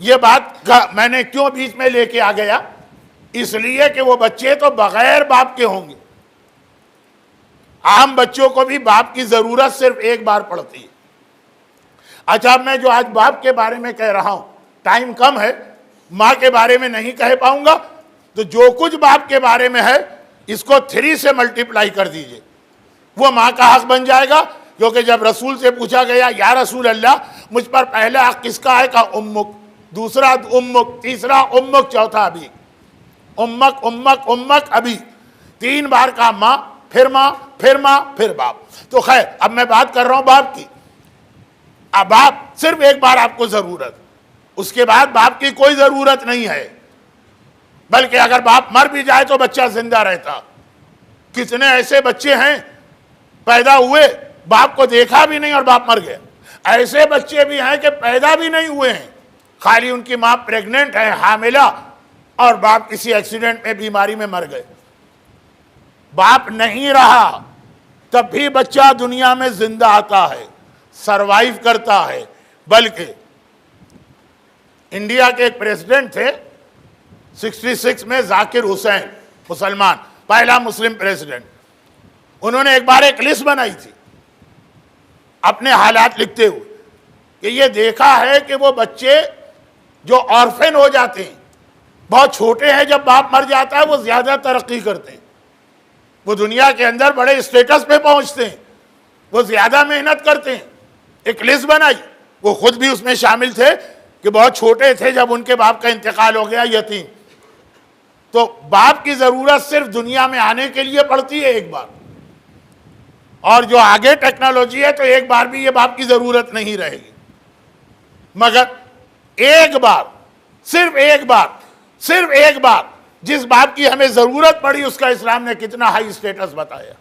یہ بات میں نے کیوں بیچ میں لے کے آ گیا؟ اس لیے کہ وہ بچے تو بغیر باپ کے ہوں گے۔ عام بچوں کو بھی باپ کی ضرورت صرف ایک بار پڑتی ہے۔ اچھا، میں جو آج باپ کے بارے میں کہہ رہا ہوں، ٹائم کم ہے، ماں کے بارے میں نہیں کہہ پاؤں گا، تو جو کچھ باپ کے بارے میں ہے اس کو 3 سے ملٹیپلائی کر دیجئے، وہ ماں کا حق بن جائے گا۔ کیونکہ جب رسول سے پوچھا گیا یا رسول اللہ مجھ پر پہلا حق کس کا ہے؟ کہا امک، دوسرا امک، تیسرا امک، چوتھا ابھی، امک امک امک ابھی، 3 بار کہا ماں، پھر ماں، پھر ماں، پھر باپ۔ تو خیر، اب میں بات کر رہا ہوں باپ کی۔ اب باپ صرف ایک بار آپ کو ضرورت، اس کے بعد باپ کی کوئی ضرورت نہیں ہے، بلکہ اگر باپ مر بھی جائے تو بچہ زندہ رہتا۔ کتنے ایسے بچے ہیں پیدا ہوئے، باپ کو دیکھا بھی نہیں اور باپ مر گئے۔ ایسے بچے بھی ہیں کہ پیدا بھی نہیں ہوئے ہیں، خالی ان کی ماں پریگننٹ ہے، حاملہ، اور باپ کسی ایکسیڈنٹ میں، بیماری میں مر گئے۔ باپ نہیں رہا تب بھی بچہ دنیا میں زندہ آتا ہے، سروائیو کرتا ہے۔ بلکہ انڈیا کے ایک پریزیڈنٹ تھے 66 میں، ذاکر حسین، مسلمان، پہلا مسلم پریزیڈنٹ۔ انہوں نے ایک بار ایک لسٹ بنائی تھی اپنے حالات لکھتے ہوئے کہ یہ دیکھا ہے کہ وہ بچے جو آرفن ہو جاتے ہیں، بہت چھوٹے ہیں، جب باپ مر جاتا ہے وہ زیادہ ترقی کرتے ہیں، وہ دنیا کے اندر بڑے اسٹیٹس پہ پہنچتے ہیں، وہ زیادہ محنت کرتے ہیں۔ ایک لسٹ بنائی، وہ خود بھی اس میں شامل تھے کہ بہت چھوٹے تھے جب ان کے باپ کا انتقال ہو گیا، یتیم۔ تو باپ کی ضرورت صرف دنیا میں آنے کے لیے پڑتی ہے ایک بار، اور جو آگے ٹیکنالوجی ہے تو ایک بار بھی یہ باپ کی ضرورت نہیں رہے گی۔ مگر ایک بار، صرف ایک بار جس باپ کی ہمیں ضرورت پڑی، اس کا اسلام نے کتنا ہائی اسٹیٹس بتایا۔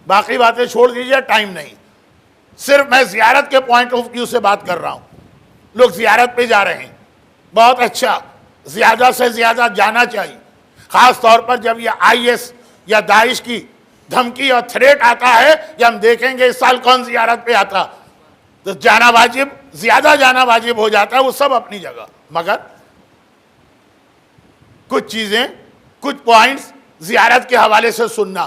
باقی باتیں چھوڑ دیجئے، ٹائم نہیں، صرف میں زیارت کے پوائنٹ آف ویو سے بات کر رہا ہوں۔ لوگ زیارت پہ جا رہے ہیں، بہت اچھا، زیادہ سے زیادہ جانا چاہیے، خاص طور پر جب یہ IS یا داعش کی دھمکی اور تھریٹ آتا ہے، کہ ہم دیکھیں گے اس سال کون زیارت پہ آتا، تو جانا واجب، زیادہ جانا واجب ہو جاتا ہے، وہ سب اپنی جگہ۔ مگر کچھ چیزیں، کچھ پوائنٹس زیارت کے حوالے سے سننا۔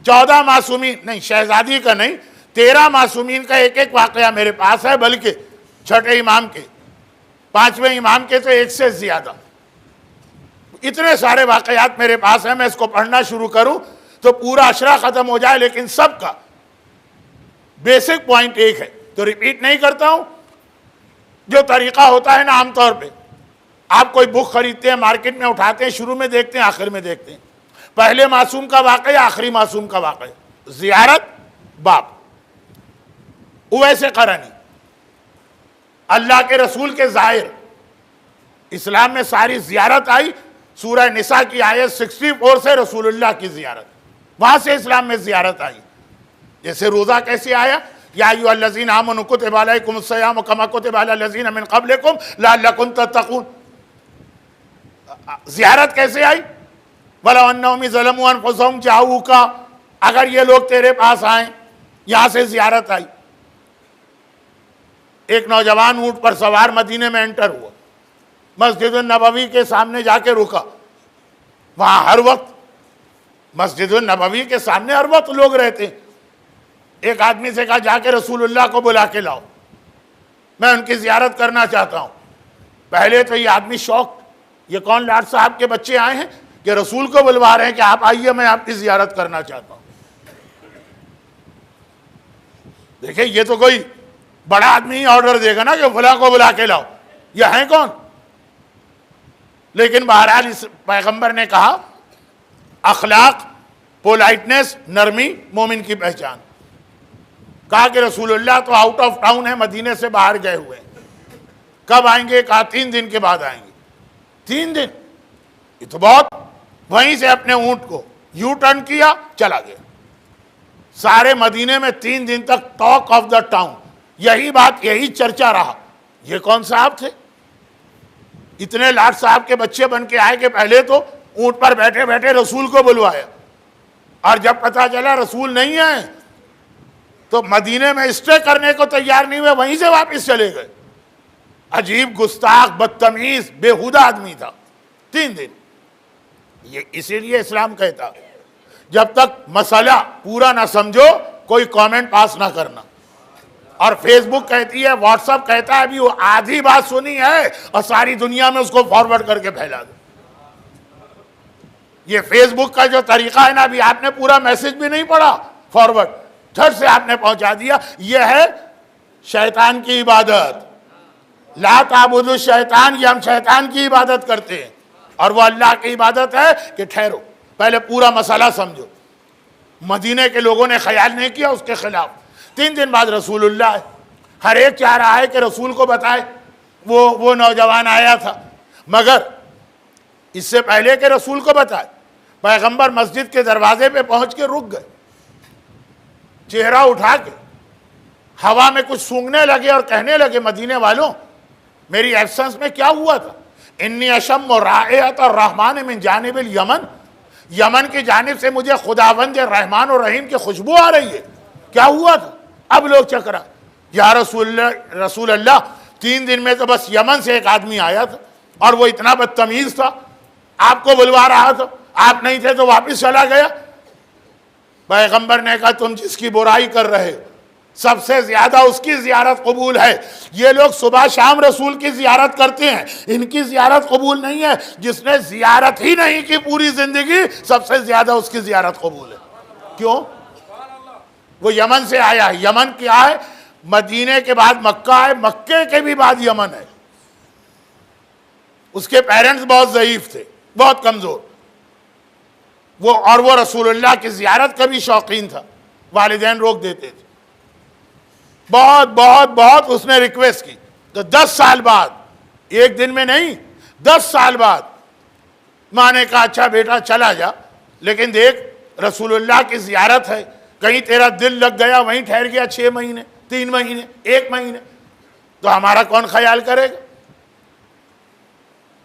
14 معصومین، نہیں شہزادی کا نہیں، 13 معصومین کا ایک ایک واقعہ میرے پاس ہے، بلکہ چھٹے امام کے، 5ویں امام کے تو ایک سے زیادہ، اتنے سارے واقعات میرے پاس ہیں۔ میں اس کو پڑھنا شروع کروں تو پورا اشرا ختم ہو جائے، لیکن سب کا بیسک پوائنٹ ایک ہے، تو ریپیٹ نہیں کرتا ہوں۔ جو طریقہ ہوتا ہے نا، عام طور پہ آپ کوئی بک خریدتے ہیں، مارکیٹ میں اٹھاتے ہیں، شروع میں دیکھتے ہیں، آخر میں دیکھتے ہیں، پہلے معصوم کا واقعہ، آخری معصوم کا واقعہ۔ زیارت باپ، اویس قرنی، اللہ کے رسول کے زائر۔ اسلام میں ساری زیارت آئی، سورہ نساء کی آیت 64 سے رسول اللہ کی زیارت، وہاں سے اسلام میں زیارت آئی۔ جیسے روزہ کیسے آیا، یا ایھا الذین آمنوا کتب علیکم الصیام کما کتب علی الذین من قبلکم لعلکم تتقون۔ زیارت کیسے آئی، وَلَوْ أَنَّهُمْ إِذْ ظَلَمُوا أَنفُسَهُمْ جَاءُوكَ، اگر یہ لوگ تیرے پاس آئیں، یہاں سے زیارت آئی۔ ایک نوجوان اونٹ پر سوار مدینے میں انٹر ہوا، مسجد النبوی کے سامنے جا کے رکا، وہاں ہر وقت مسجد النبوی کے سامنے ہر وقت لوگ رہتے ہیں۔ ایک آدمی سے کہا جا کے رسول اللہ کو بلا کے لاؤ، میں ان کی زیارت کرنا چاہتا ہوں۔ پہلے تو یہ آدمی شوق، یہ کون لاٹ صاحب کے بچے آئے ہیں کہ رسول کو بلوا رہے ہیں کہ آپ آئیے میں آپ کی زیارت کرنا چاہتا ہوں. دیکھیں یہ تو کوئی بڑا آدمی آرڈر دے گا نا کہ فلاں کو بلا کے لاؤ، یہ ہیں کون؟ لیکن بہرحال اس پیغمبر نے کہا اخلاق، پولائٹنس، نرمی مومن کی پہچان. کہا کہ رسول اللہ تو آؤٹ آف ٹاؤن ہے، مدینے سے باہر گئے ہوئے ہیں. کب آئیں گے؟ کہا 3 دن کے بعد آئیں گے. 3 دن یہ تو بہت. وہیں سے اپنے اونٹ کو یو ٹرن کیا، چلا گیا. سارے مدینے میں 3 دن تک ٹاک آف دا ٹاؤن، یہی بات، یہی چرچا رہا. یہ کون صاحب تھے؟ اتنے لاٹ صاحب کے بچے بن کے آئے کہ پہلے تو اونٹ پر بیٹھے بیٹھے رسول کو بلوایا، اور جب پتا چلا رسول نہیں آئے تو مدینے میں اسٹے کرنے کو تیار نہیں ہوئے، وہیں سے واپس چلے گئے. عجیب، گستاخ، بدتمیز، بےہودہ آدمی تھا. 3 دن. یہ اسی لیے اسلام کہتا جب تک مسئلہ پورا نہ سمجھو کوئی کامنٹ پاس نہ کرنا. اور فیس بک کہتی ہے، واٹس ایپ کہتا ہے ابھی وہ آدھی بات سنی ہے اور ساری دنیا میں اس کو فارورڈ کر کے پھیلا دو. یہ فیس بک کا جو طریقہ ہے نا، ابھی آپ نے پورا میسج بھی نہیں پڑھا، فارورڈ جھٹ سے آپ نے پہنچا دیا. یہ ہے شیطان کی عبادت. لا تعبدوا الشیطان، یہ ہم شیطان کی عبادت کرتے ہیں، اور وہ اللہ کی عبادت ہے کہ ٹھہرو پہلے پورا مسئلہ سمجھو. مدینے کے لوگوں نے خیال نہیں کیا اس کے خلاف. 3 دن بعد رسول اللہ ہے. ہر ایک چاہ رہا ہے کہ رسول کو بتائے. وہ نوجوان آیا تھا، مگر اس سے پہلے کہ رسول کو بتائے پیغمبر مسجد کے دروازے پہ پہنچ کے رک گئے. چہرہ اٹھا کے ہوا میں کچھ سونگنے لگے اور کہنے لگے مدینے والوں میری ایبسنس میں کیا ہوا تھا؟ انی اشم رائحۃ الرحمن من جانب الیمن، یمن کی جانب سے مجھے خداوند رحمان اور رحیم کی خوشبو آ رہی ہے. کیا ہوا تھا؟ اب لوگ چکرا، یا رسول اللہ 3 دن میں تو بس یمن سے ایک آدمی آیا تھا اور وہ اتنا بدتمیز تھا، آپ کو بلوا رہا تھا، آپ نہیں تھے تو واپس چلا گیا. پیغمبر نے کہا تم جس کی برائی کر رہے سب سے زیادہ اس کی زیارت قبول ہے. یہ لوگ صبح شام رسول کی زیارت کرتے ہیں، ان کی زیارت قبول نہیں ہے. جس نے زیارت ہی نہیں کی پوری زندگی، سب سے زیادہ اس کی زیارت قبول ہے. کیوں؟ وہ یمن سے آیا ہے. یمن کیا ہے؟ مدینے کے بعد مکہ ہے، مکے کے بھی بعد یمن ہے. اس کے پیرنٹس بہت ضعیف تھے، بہت کمزور. وہ رسول اللہ کی زیارت کا بھی شوقین تھا، والدین روک دیتے تھے. بہت بہت بہت اس نے ریکویسٹ کی. تو 10 سال بعد، ایک دن میں نہیں، 10 سال بعد ماں نے کہا اچھا بیٹا چلا جا، لیکن دیکھ رسول اللہ کی زیارت ہے، کہیں تیرا دل لگ گیا وہیں ٹھہر گیا 6 مہینے، 3 مہینے، 1 مہینے، تو ہمارا کون خیال کرے گا؟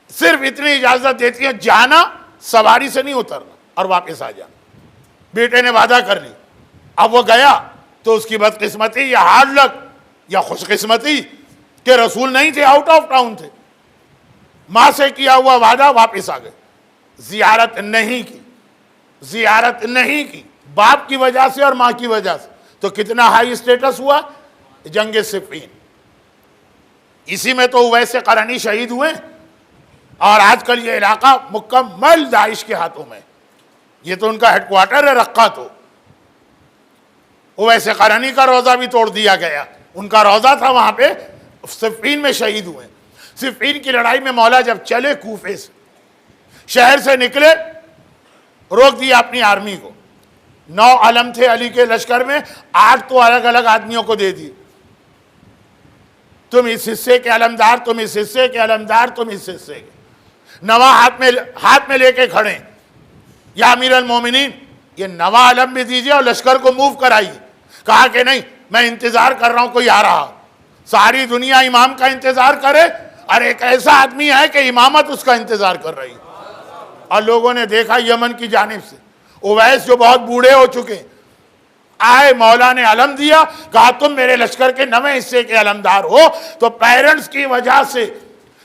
صرف اتنی اجازت دیتی ہے، جانا سواری سے نہیں اترنا اور واپس آ جانا. بیٹے نے وعدہ کر لی. اب وہ گیا تو اس کی بدقسمتی یا ہارڈ لک یا خوش قسمتی کہ رسول نہیں تھے، آؤٹ آف ٹاؤن تھے. ماں سے کیا ہوا وعدہ واپس آ گئے. زیارت نہیں کی، زیارت نہیں کی، باپ کی وجہ سے اور ماں کی وجہ سے. تو کتنا ہائی اسٹیٹس ہوا؟ جنگ صفین. اسی میں تو اویس قرنی شہید ہوئے، اور آج کل یہ علاقہ مکمل داعش کے ہاتھوں میں. یہ تو ان کا ہیڈ کوارٹر ہے رقہ. تو اویس قرنی کا روزہ بھی توڑ دیا گیا. ان کا روزہ تھا وہاں پہ، صفین میں شہید ہوئے. صفین کی لڑائی میں مولا جب چلے کوفے سے، شہر سے نکلے، روک دیا اپنی آرمی کو. 9 علم تھے علی کے لشکر میں، 8 تو الگ الگ آدمیوں کو دے دی. تم اس حصے کے علمدار، تم اس حصے کے علمدار، تم اس حصے کے. نوا ہاتھ میں لے کے کھڑے، یا امیر المومنین یہ نوا علم بھی دیجئے اور لشکر کو موو کرائیے. کہا کہ نہیں، میں انتظار کر رہا ہوں، کوئی آ رہا. ساری دنیا امام کا انتظار کرے اور ایک ایسا آدمی ہے کہ امامت اس کا انتظار کر رہی. اور لوگوں نے دیکھا یمن کی جانب سے اویس جو بہت بوڑھے ہو چکے آئے، مولا نے علم دیا، کہا تم میرے لشکر کے 9ویں حصے کے علمدار ہو. تو پیرنٹس کی وجہ سے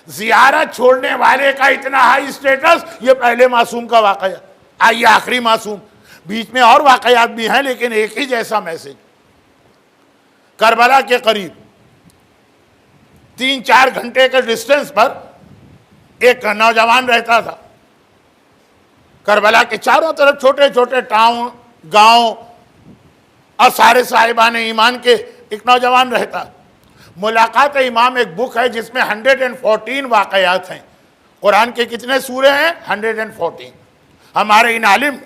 زیارت چھوڑنے والے کا اتنا ہائی اسٹیٹس، یہ پہلے معصوم کا واقعہ. آئیے آخری معصوم، بیچ میں اور واقعات بھی ہیں لیکن ایک ہی جیسا میسج. کربلا کے قریب 3-4 گھنٹے کے ڈسٹنس پر ایک نوجوان رہتا تھا کربلا کے چاروں طرف، چھوٹے چھوٹے ٹاؤن، گاؤں اور سارے صاحبان ایمان کے، ایک نوجوان رہتا۔ ملاقات امام ایک بک ہے جس میں 114 واقعات ہیں۔ قرآن کے کتنے سورے ہیں؟ 114۔ ہمارے ان عالم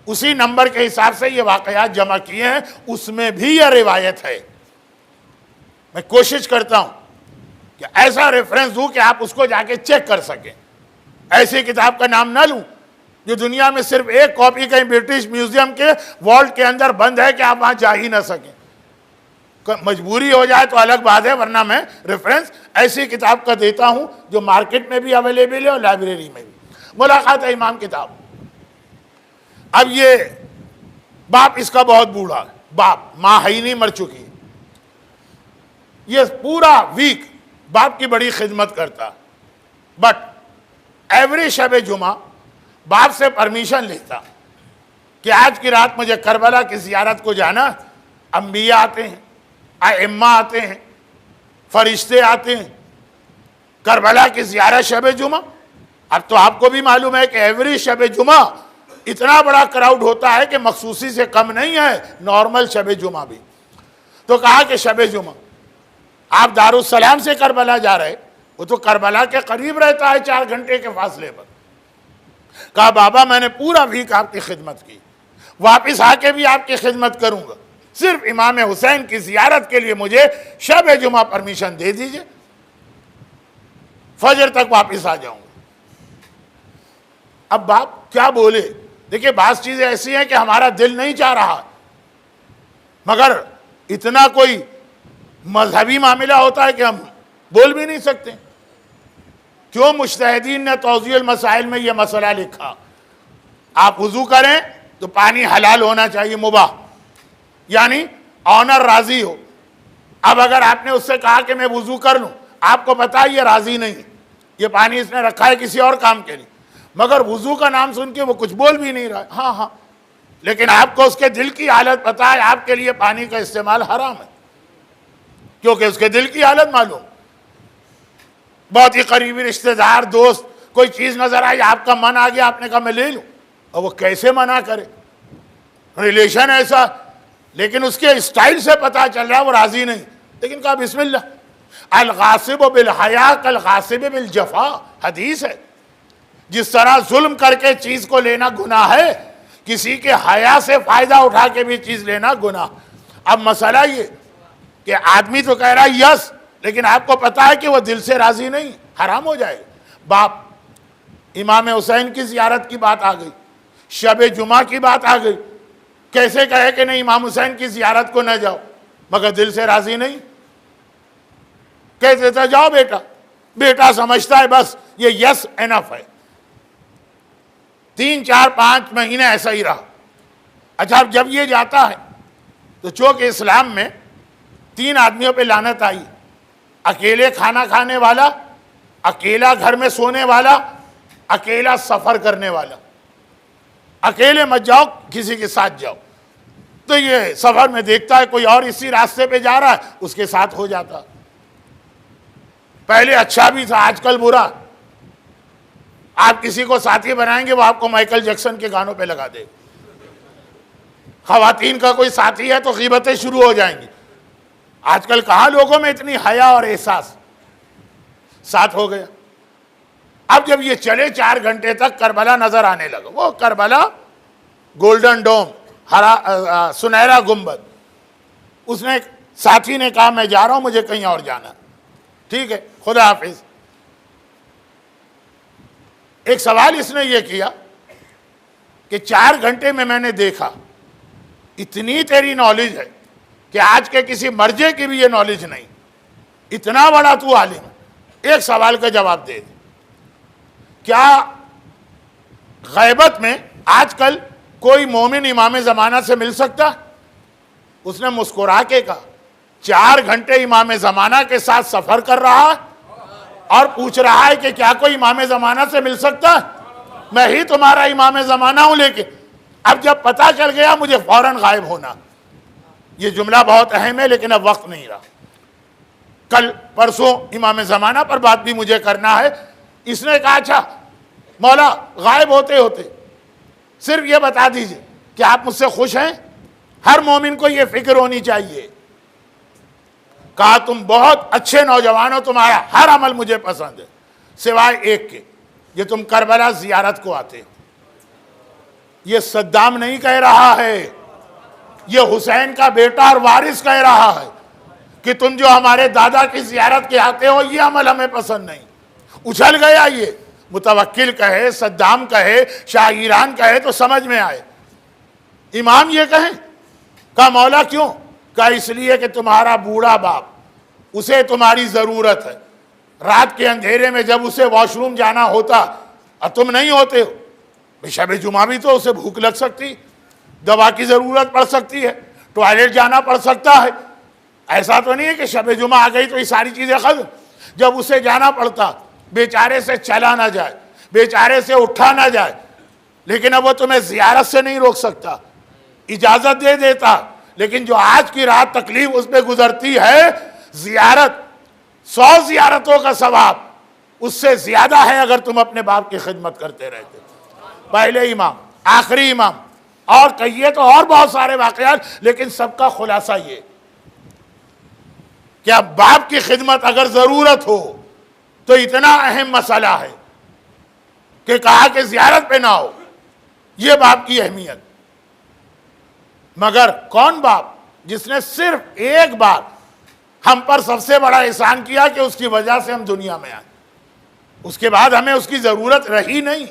اسی نمبر کے حساب سے یہ واقعات جمع کیے ہیں، اس میں بھی یہ روایت ہے۔ میں کوشش کرتا ہوں کہ ایسا ریفرنس دوں کہ آپ اس کو جا کے چیک کر سکیں۔ ایسی کتاب کا نام نہ لوں جو دنیا میں صرف ایک کاپی کہیں برٹش میوزیم کے والٹ کے اندر بند ہے کہ آپ وہاں جا ہی نہ سکیں۔ مجبوری ہو جائے تو الگ بات ہے، ورنہ میں ریفرنس ایسی کتاب کا دیتا ہوں جو مارکیٹ میں بھی اویلیبل ہے اور لائبریری میں بھی۔ ملاقات امام کتاب۔ اب یہ باپ اس کا بہت بوڑھا ہے، باپ، ماں ہے ہی نہیں، مر چکی ہے۔ یہ پورا ویک باپ کی بڑی خدمت کرتا، بٹ ایوری شب جمعہ باپ سے پرمیشن لیتا کہ آج کی رات مجھے کربلا کی زیارت کو جانا۔ انبیاء آتے ہیں، ائمہ آتے ہیں، فرشتے آتے ہیں، کربلا کی زیارت شب جمعہ۔ اب تو آپ کو بھی معلوم ہے کہ ایوری شب جمعہ اتنا بڑا کراؤڈ ہوتا ہے کہ مخصوصی سے کم نہیں ہے، نارمل شب جمعہ بھی۔ تو کہا کہ شب جمعہ آپ دارالسلام سے کربلا جا رہے، وہ تو کربلا کے قریب رہتا ہے 4 گھنٹے کے فاصلے پر۔ کہا بابا میں نے پورا ویک آپ کی خدمت کی، واپس آ کے بھی آپ کی خدمت کروں گا، صرف امام حسین کی زیارت کے لیے مجھے شب جمعہ پرمیشن دے دیجئے، فجر تک واپس آ جاؤں گا۔ اب باپ کیا بولے؟ دیکھیں بعض چیزیں ایسی ہیں کہ ہمارا دل نہیں چاہ رہا، مگر اتنا کوئی مذہبی معاملہ ہوتا ہے کہ ہم بول بھی نہیں سکتے۔ کیوں مجتہدین نے توضیح المسائل میں یہ مسئلہ لکھا، آپ وضو کریں تو پانی حلال ہونا چاہیے، مباح، یعنی آنر راضی ہو۔ اب اگر آپ نے اس سے کہا کہ میں وضو کر لوں، آپ کو پتا ہے یہ راضی نہیں، یہ پانی اس نے رکھا ہے کسی اور کام کے لیے، مگر وضو کا نام سن کے وہ کچھ بول بھی نہیں رہا ہے، ہاں ہاں، لیکن آپ کو اس کے دل کی حالت پتا ہے، آپ کے لیے پانی کا استعمال حرام ہے، کیونکہ اس کے دل کی حالت معلوم۔ بہت ہی قریبی رشتہ دار، دوست، کوئی چیز نظر آئی، آپ کا من آ گیا، آپ نے کہا میں لے لوں، اور وہ کیسے منع کرے؟ ریلیشن ایسا، لیکن اس کے اسٹائل سے پتا چل رہا ہے وہ راضی نہیں، لیکن کہا بسم اللہ۔ الغاصب بالحیا کالغاصب بالجفا، حدیث ہے۔ جس طرح ظلم کر کے چیز کو لینا گناہ ہے، کسی کے حیا سے فائدہ اٹھا کے بھی چیز لینا گناہ۔ اب مسئلہ یہ کہ آدمی تو کہہ رہا ہے یس، لیکن آپ کو پتا ہے کہ وہ دل سے راضی نہیں، حرام ہو جائے گا۔ باپ، امام حسین کی زیارت کی بات آ گئی، شب جمعہ کی بات آ گئی، کیسے کہے کہ نہیں امام حسین کی زیارت کو نہ جاؤ، مگر دل سے راضی نہیں؟ کہتے تھا جاؤ بیٹا، بیٹا سمجھتا ہے بس یہ یس انف ہے۔ 3 4 5 مہینے ایسا ہی رہا۔ اچھا اب جب یہ جاتا ہے تو چونکہ اسلام میں 3 آدمیوں پہ لعنت آئی، اکیلے کھانا کھانے والا، اکیلا گھر میں سونے والا، اکیلا سفر کرنے والا۔ اکیلے مت جاؤ، کسی کے ساتھ جاؤ۔ تو یہ سفر میں دیکھتا ہے کوئی اور اسی راستے پہ جا رہا ہے، اس کے ساتھ ہو جاتا۔ پہلے اچھا بھی تھا، آج کل برا۔ آپ کسی کو ساتھی بنائیں گے وہ آپ کو مائیکل جیکسن کے گانوں پہ لگا دے۔ خواتین کا کوئی ساتھی ہے تو غیبتیں شروع ہو جائیں گی۔ آج کل کہاں لوگوں میں اتنی حیا اور احساس، ساتھ ہو گیا۔ اب جب یہ چلے 4 گھنٹے تک کربلا نظر آنے لگا، وہ کربلا گولڈن ڈوم، سنہرا گنبد۔ اس نے ساتھی نے کہا میں جا رہا ہوں، مجھے کہیں اور جانا، ٹھیک ہے خدا حافظ۔ ایک سوال اس نے یہ کیا کہ 4 گھنٹے میں نے دیکھا اتنی تیری نالج ہے کہ آج کے کسی مرجے کی بھی یہ نالج نہیں، اتنا بڑا تو عالم ہے، ایک سوال کا جواب دے دے۔ کیا غیبت میں آج کل کوئی مومن امام زمانہ سے مل سکتا؟ اس نے مسکرا کے کہا 4 گھنٹے امام زمانہ کے ساتھ سفر کر رہا ہے اور پوچھ رہا ہے کہ کیا کوئی امام زمانہ سے مل سکتا؟ میں ہی تمہارا امام زمانہ ہوں، لیکن اب جب پتہ چل گیا مجھے فوراً غائب ہونا۔ یہ جملہ بہت اہم ہے لیکن اب وقت نہیں رہا، کل پرسوں امام زمانہ پر بات بھی مجھے کرنا ہے، اس نے کہا اچھا مولا غائب ہوتے ہوتے صرف یہ بتا دیجئے کہ آپ مجھ سے خوش ہیں؟ ہر مومن کو یہ فکر ہونی چاہیے. کہا تم بہت اچھے نوجوان ہو, تمہارا ہر عمل مجھے پسند ہے سوائے ایک کے, یہ تم کربلا زیارت کو آتے ہو. یہ صدام نہیں کہہ رہا ہے, یہ حسین کا بیٹا اور وارث کہہ رہا ہے کہ تم جو ہمارے دادا کی زیارت کے آتے ہو یہ عمل ہمیں پسند نہیں. اچھل گیا یہ, متوکل کہے, صدام کہے, شاہ ایران کہے تو سمجھ میں آئے. امام یہ کہیں, کہا مولا کیوں؟ کہا اس لیے کہ تمہارا بوڑھا باپ, اسے تمہاری ضرورت ہے. رات کے اندھیرے میں جب اسے واش روم جانا ہوتا اور تم نہیں ہوتے ہو, شب جمعہ بھی تو اسے بھوک لگ سکتی, دوا کی ضرورت پڑ سکتی ہے, ٹوائلٹ جانا پڑ سکتا ہے. ایسا تو نہیں ہے کہ شب جمعہ آ گئی تو یہ ساری چیزیں ختم. جب اسے جانا پڑتا, بیچارے سے چلا نہ جائے, بیچارے سے اٹھا نہ جائے, لیکن اب وہ تمہیں زیارت سے نہیں روک سکتا, اجازت دے دیتا. لیکن جو آج کی رات تکلیف اس پہ گزرتی ہے, زیارت 100 زیارتوں کا ثواب اس سے زیادہ ہے اگر تم اپنے باپ کی خدمت کرتے رہتے. پہلے امام, آخری امام, اور کہیے تو اور بہت سارے واقعات, لیکن سب کا خلاصہ یہ کہ اب باپ کی خدمت اگر ضرورت ہو تو اتنا اہم مسئلہ ہے کہ کہا کہ زیارت پہ نہ ہو, یہ باپ کی اہمیت. مگر کون باپ جس نے صرف ایک بار ہم پر سب سے بڑا احسان کیا کہ اس کی وجہ سے ہم دنیا میں آئے, اس کے بعد ہمیں اس کی ضرورت رہی نہیں.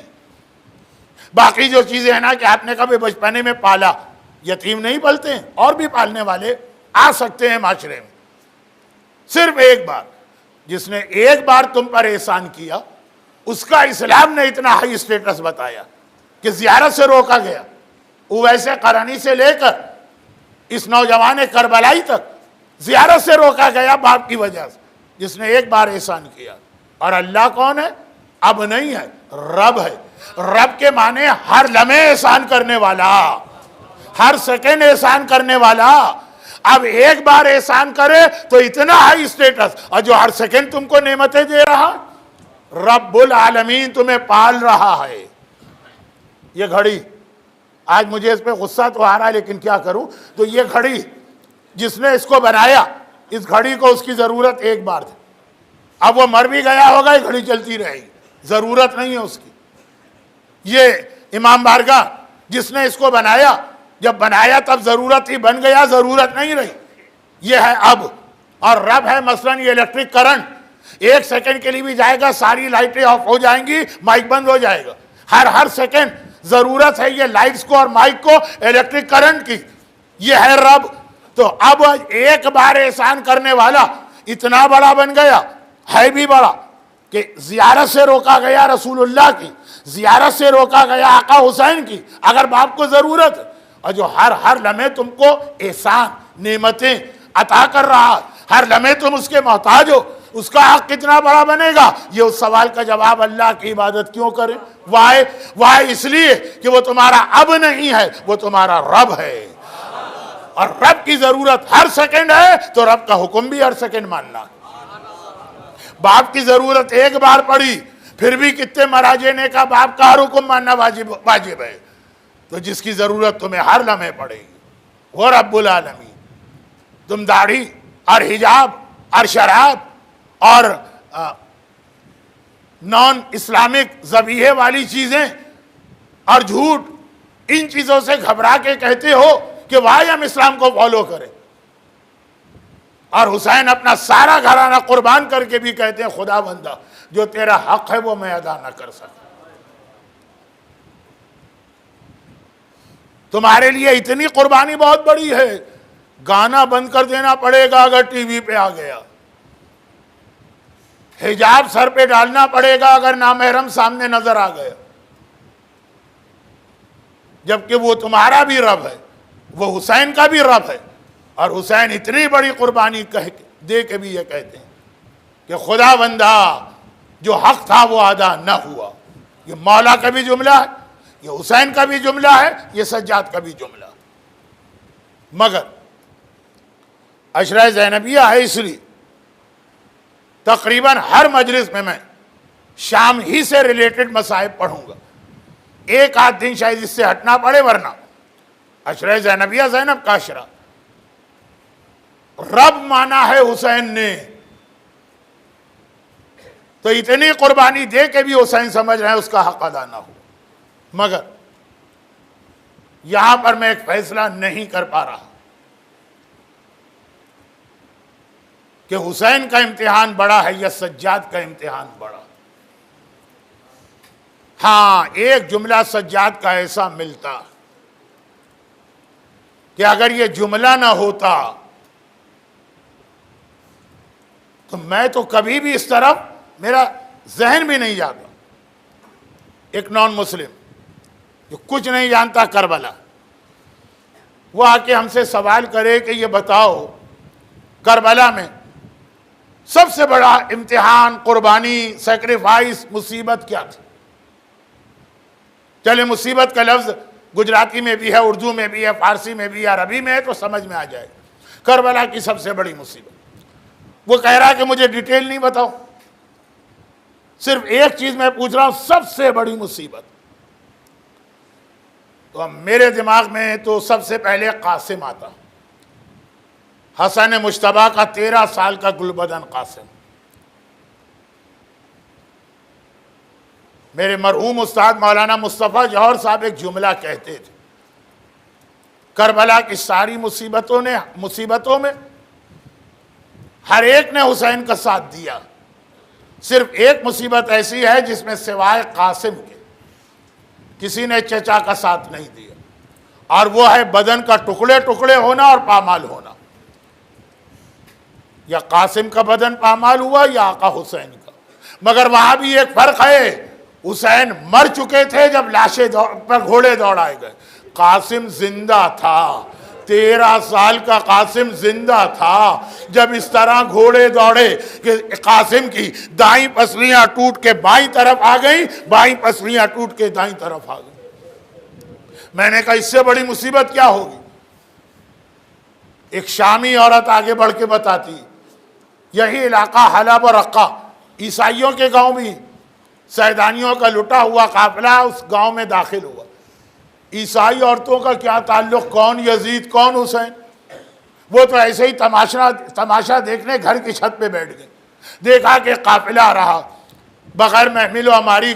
باقی جو چیزیں ہیں نا کہ آپ نے کبھی بچپنے میں پالا, یتیم نہیں پلتے ہیں, اور بھی پالنے والے آ سکتے ہیں معاشرے میں. صرف ایک بار جس نے ایک بار تم پر احسان کیا, اس کا اسلام نے اتنا ہائی اسٹیٹس بتایا کہ زیارت سے روکا گیا. ویسے قرنی سے لے کر اس نوجوان کربلائی تک زیارت سے روکا گیا باپ کی وجہ سے, جس نے ایک بار احسان کیا. اور اللہ کون ہے؟ اب نہیں ہے, رب ہے. رب کے معنی ہر لمحے احسان کرنے والا, ہر سیکنڈ احسان کرنے والا. اب ایک بار احسان کرے تو اتنا ہائی اسٹیٹس, اور جو ہر سیکنڈ تم کو نعمتیں دے رہا, رب العالمین تمہیں پال رہا ہے. یہ گھڑی, آج مجھے اس پہ غصہ تو آ رہا ہے لیکن کیا کروں, تو یہ گھڑی جس نے اس کو بنایا, اس گھڑی کو اس کی ضرورت ایک بار تھی. اب وہ مر بھی گیا ہوگا, یہ گھڑی چلتی رہے گی, ضرورت نہیں ہے اس کی. یہ امام بارگاہ جس نے اس کو بنایا, جب بنایا تب ضرورت ہی, بن گیا ضرورت نہیں رہی. یہ ہے اب. اور رب ہے مثلا یہ الیکٹرک کرنٹ, 1 سیکنڈ کے لیے بھی جائے گا, ساری لائٹیں آف ہو جائیں گی, مائک بند ہو جائے گا. ہر سیکنڈ ضرورت ہے یہ لائٹس کو اور مائک کو, الیکٹرک کرنٹ کی. یہ ہے رب. تو اب ایک بار احسان کرنے والا اتنا بڑا بن گیا, ہے بھی بڑا, کہ زیارت سے روکا گیا رسول اللہ کی, زیارت سے روکا گیا آقا حسین کی, اگر باپ کو ضرورت ہے. اور جو ہر لمحے تم کو احسان نعمتیں عطا کر رہا, ہر لمحے تم اس کے محتاج ہو, اس کا حق کتنا بڑا بنے گا؟ یہ اس سوال کا جواب, اللہ کی عبادت کیوں کریں؟ وائے اس لیے کہ وہ تمہارا اب نہیں ہے, وہ تمہارا رب ہے. اور رب کی ضرورت ہر سیکنڈ ہے تو رب کا حکم بھی ہر سیکنڈ ماننا. باپ کی ضرورت ایک بار پڑی, پھر بھی کتنے مراجع نے کہا باپ کا ہر حکم ماننا واجب ہے. تو جس کی ضرورت تمہیں ہر لمحے پڑے گی وہ رب العالمین. تم داڑھی اور حجاب اور شراب اور نان اسلامک ذبیحے والی چیزیں اور جھوٹ, ان چیزوں سے گھبرا کے کہتے ہو کہ واہ ہم اسلام کو فالو کریں, اور حسین اپنا سارا گھرانہ قربان کر کے بھی کہتے ہیں خدا بندہ جو تیرا حق ہے وہ میں ادا نہ کر سکتا. تمہارے لیے اتنی قربانی بہت بڑی ہے, گانا بند کر دینا پڑے گا اگر ٹی وی پہ آ گیا, حجاب سر پہ ڈالنا پڑے گا اگر نامحرم سامنے نظر آ گیا, جبکہ وہ تمہارا بھی رب ہے, وہ حسین کا بھی رب ہے. اور حسین اتنی بڑی قربانی دے کے بھی یہ کہتے ہیں کہ خدا بندہ جو حق تھا وہ ادا نہ ہوا. یہ مولا کا بھی جملہ ہے, یہ حسین کا بھی جملہ ہے, یہ سجاد کا بھی جملہ. مگر عشرہ زینبیہ ہے, اس لیے تقریباً ہر مجلس میں شام ہی سے ریلیٹڈ مصائب پڑھوں گا، ایک آدھ دن شاید اس سے ہٹنا پڑے، ورنہ عشرہ زینبیہ زینب کا عشرہ رب مانا ہے حسین نے، تو اتنی قربانی دے کے بھی حسین سمجھ رہے ہیں اس کا حق ادا نہ ہو۔ مگر یہاں پر میں ایک فیصلہ نہیں کر پا رہا کہ حسین کا امتحان بڑا ہے یا سجاد کا امتحان بڑا۔ ہاں، ایک جملہ سجاد کا ایسا ملتا کہ اگر یہ جملہ نہ ہوتا تو میں تو کبھی بھی اس طرف میرا ذہن بھی نہیں جاتا۔ ایک نان مسلم جو کچھ نہیں جانتا کربلا، وہ آ کے ہم سے سوال کرے کہ یہ بتاؤ کربلا میں سب سے بڑا امتحان، قربانی، سیکریفائس، مصیبت کیا تھی؟ چلے مصیبت کا لفظ گجراتی میں بھی ہے، اردو میں بھی ہے، فارسی میں بھی ہے، عربی میں ہے تو سمجھ میں آ جائے گا۔ کربلا کی سب سے بڑی مصیبت، وہ کہہ رہا کہ مجھے ڈیٹیل نہیں بتاؤ، صرف ایک چیز میں پوچھ رہا ہوں، سب سے بڑی مصیبت۔ تو میرے دماغ میں تو سب سے پہلے قاسم آتا، حسن مجتبیٰ کا 13 سال کا گلبدن قاسم۔ میرے مرحوم استاد مولانا مصطفیٰ جوہر صاحب ایک جملہ کہتے تھے، کربلا کی ساری مصیبتوں میں ہر ایک نے حسین کا ساتھ دیا، صرف ایک مصیبت ایسی ہے جس میں سوائے قاسم کے کسی نے چچا کا ساتھ نہیں دیا، اور وہ ہے بدن کا ٹکڑے ٹکڑے ہونا اور پامال ہونا۔ یا قاسم کا بدن پامال ہوا یا آقا حسین کا، مگر وہاں بھی ایک فرق ہے، حسین مر چکے تھے جب لاشیں پر گھوڑے دوڑائے گئے، قاسم زندہ تھا، 13 سال کا قاسم زندہ تھا جب اس طرح گھوڑے دوڑے کہ قاسم کی دائیں پسلیاں ٹوٹ کے بائیں طرف آ گئیں، بائیں پسلیاں ٹوٹ کے دائیں طرف آ گئیں۔ میں نے کہا اس سے بڑی مصیبت کیا ہوگی؟ ایک شامی عورت آگے بڑھ کے بتاتی، یہی علاقہ حلب و رقہ، عیسائیوں کے گاؤں بھی، سیدانیوں کا لٹا ہوا قافلہ اس گاؤں میں داخل ہوا، عیسائی عورتوں کا کیا تعلق، کون یزید کون حسین، وہ تو ایسے ہی تماشا دیکھنے گھر کی چھت پہ بیٹھ گئے۔ دیکھا کہ قافلہ آ رہا، بغیر محمل و ہماری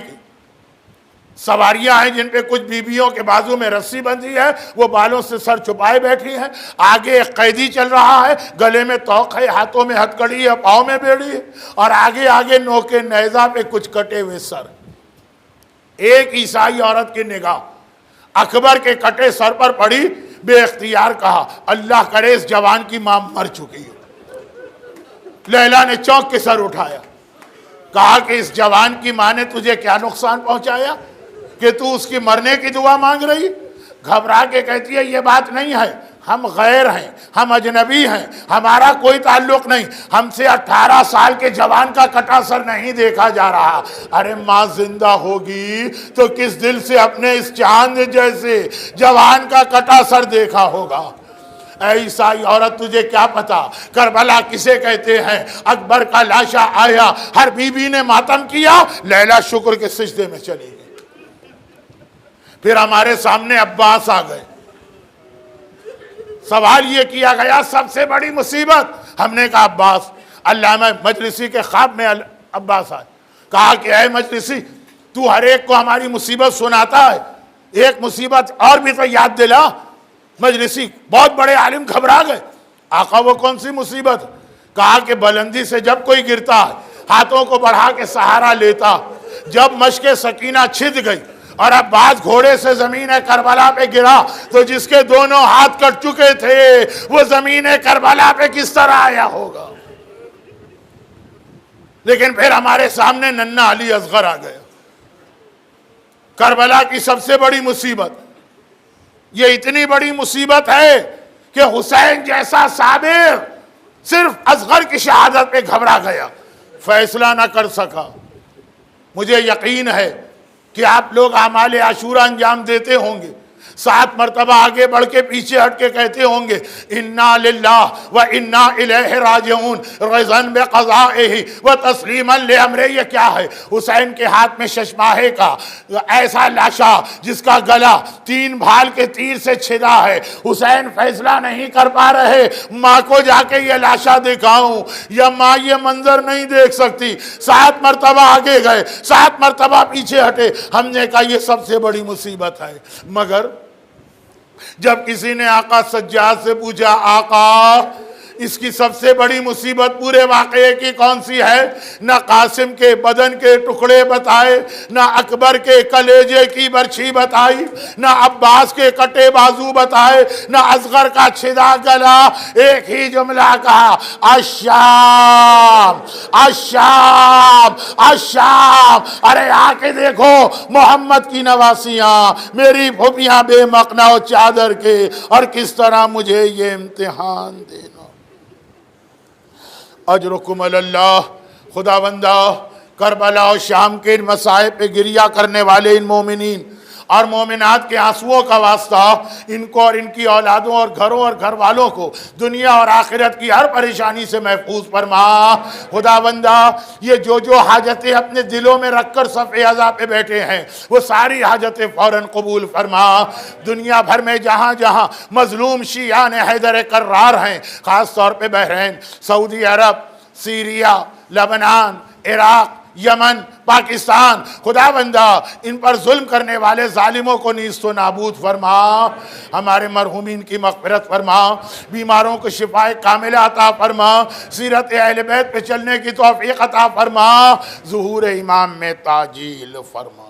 سواریاں ہیں جن پہ کچھ بیویوں کے بازو میں رسی بندھی ہے، وہ بالوں سے سر چھپائے بیٹھی ہیں، آگے ایک قیدی چل رہا ہے، گلے میں توق ہے، ہاتھوں میں ہتکڑی ہے، پاؤں میں بیڑی ہے، اور آگے نوکے نیزہ پہ کچھ کٹے ہوئے سر۔ ایک عیسائی عورت کی نگاہ اکبر کے کٹے سر پر پڑی، بے اختیار کہا اللہ کرے اس جوان کی ماں مر چکی ہے۔ لیلا نے چونک کے سر اٹھایا، کہا کہ اس جوان کی ماں نے تجھے کیا نقصان پہنچایا کہ تو اس کی مرنے کی دعا مانگ رہی؟ گھبرا کے کہتی ہے یہ بات نہیں ہے، ہم غیر ہیں، ہم اجنبی ہیں، ہمارا کوئی تعلق نہیں، ہم سے 18 سال کے جوان کا کٹا سر نہیں دیکھا جا رہا۔ ارے ماں زندہ ہوگی تو کس دل سے اپنے اس چاند جیسے جوان کا کٹا سر دیکھا ہوگا؟ اے عیسائی عورت تجھے کیا پتا کربلا کسے کہتے ہیں؟ اکبر کا لاشا آیا، ہر بیوی نے ماتم کیا، لیلا شکر کے سجدے میں چلی گئی۔ پھر ہمارے سامنے عباس آ گئے، سوال یہ کیا گیا سب سے بڑی مصیبت، ہم نے کہا عباس، علامہ مجلسی کے خواب میں عباس آئے، کہا کہ اے مجلسی تو ہر ایک کو ہماری مصیبت سناتا ہے، ایک مصیبت اور بھی تو یاد دلا۔ مجلسی بہت بڑے عالم گھبرا گئے، آقا وہ کون سی مصیبت؟ کہا کہ بلندی سے جب کوئی گرتا ہے ہاتھوں کو بڑھا کے سہارا لیتا، جب مشق سکینہ چھد گئی اور عباس گھوڑے سے زمین کربلا پہ گرا تو جس کے دونوں ہاتھ کٹ چکے تھے وہ زمین کربلا پہ کس طرح آیا ہوگا؟ لیکن پھر ہمارے سامنے ننھا علی اصغر آ گیا، کربلا کی سب سے بڑی مصیبت، یہ اتنی بڑی مصیبت ہے کہ حسین جیسا صابر صرف اصغر کی شہادت پہ گھبرا گیا، فیصلہ نہ کر سکا۔ مجھے یقین ہے کہ آپ لوگ اعمال عاشورہ انجام دیتے ہوں گے، 7 مرتبہ آگے بڑھ کے پیچھے ہٹ کے کہتے ہوں گے انا للہ و انا الیہ راجعون رضاً بقضائہ و تسلیما لامرہ. یہ کیا ہے؟ حسین کے ہاتھ میں ششماہے کا ایسا لاشا جس کا گلا 3 بھال کے تیر سے چھدا ہے. حسین فیصلہ نہیں کر پا رہے ماں کو جا کے یہ لاشا دکھاؤں یا ماں یہ منظر نہیں دیکھ سکتی. 7 مرتبہ آگے گئے، 7 مرتبہ پیچھے ہٹے. ہم نے کہا یہ سب سے بڑی مصیبت ہے. مگر جب کسی نے آقا سجاد سے پوچھا آقا اس کی سب سے بڑی مصیبت پورے واقعے کی کون سی ہے؟ نہ قاسم کے بدن کے ٹکڑے بتائے، نہ اکبر کے کلیجے کی برچھی بتائی، نہ عباس کے کٹے بازو بتائے، نہ اصغر کا چھدا گلا. ایک ہی جملہ کہا الشام الشام الشام. ارے آ کے دیکھو محمد کی نواسیاں، میری پھوپھیاں بے مقنا و چادر کے، اور کس طرح مجھے یہ امتحان دینا. اجرکم اللہ. خدا بندہ کربلا اور شام کے ان مسائب پہ گریہ کرنے والے ان مومنین اور مومنات کے آنسوؤں کا واسطہ ان کو اور ان کی اولادوں اور گھروں اور گھر والوں کو دنیا اور آخرت کی ہر پریشانی سے محفوظ فرما. خدا بندہ یہ جو حاجتیں اپنے دلوں میں رکھ کر صف عزا پہ بیٹھے ہیں وہ ساری حاجتیں فوراً قبول فرما. دنیا بھر میں جہاں جہاں مظلوم شیعان حیدر کرار ہیں، خاص طور پہ بحرین، سعودی عرب، سیریا، لبنان، عراق، یمن، پاکستان، خدا بندہ ان پر ظلم کرنے والے ظالموں کو نیست و نابود فرما. ہمارے مرحومین کی مغفرت فرما، بیماروں کو شفائے کاملہ عطا فرما، سیرت اہل بیت پہ چلنے کی توفیق عطا فرما، ظہور امام میں تاجیل فرما.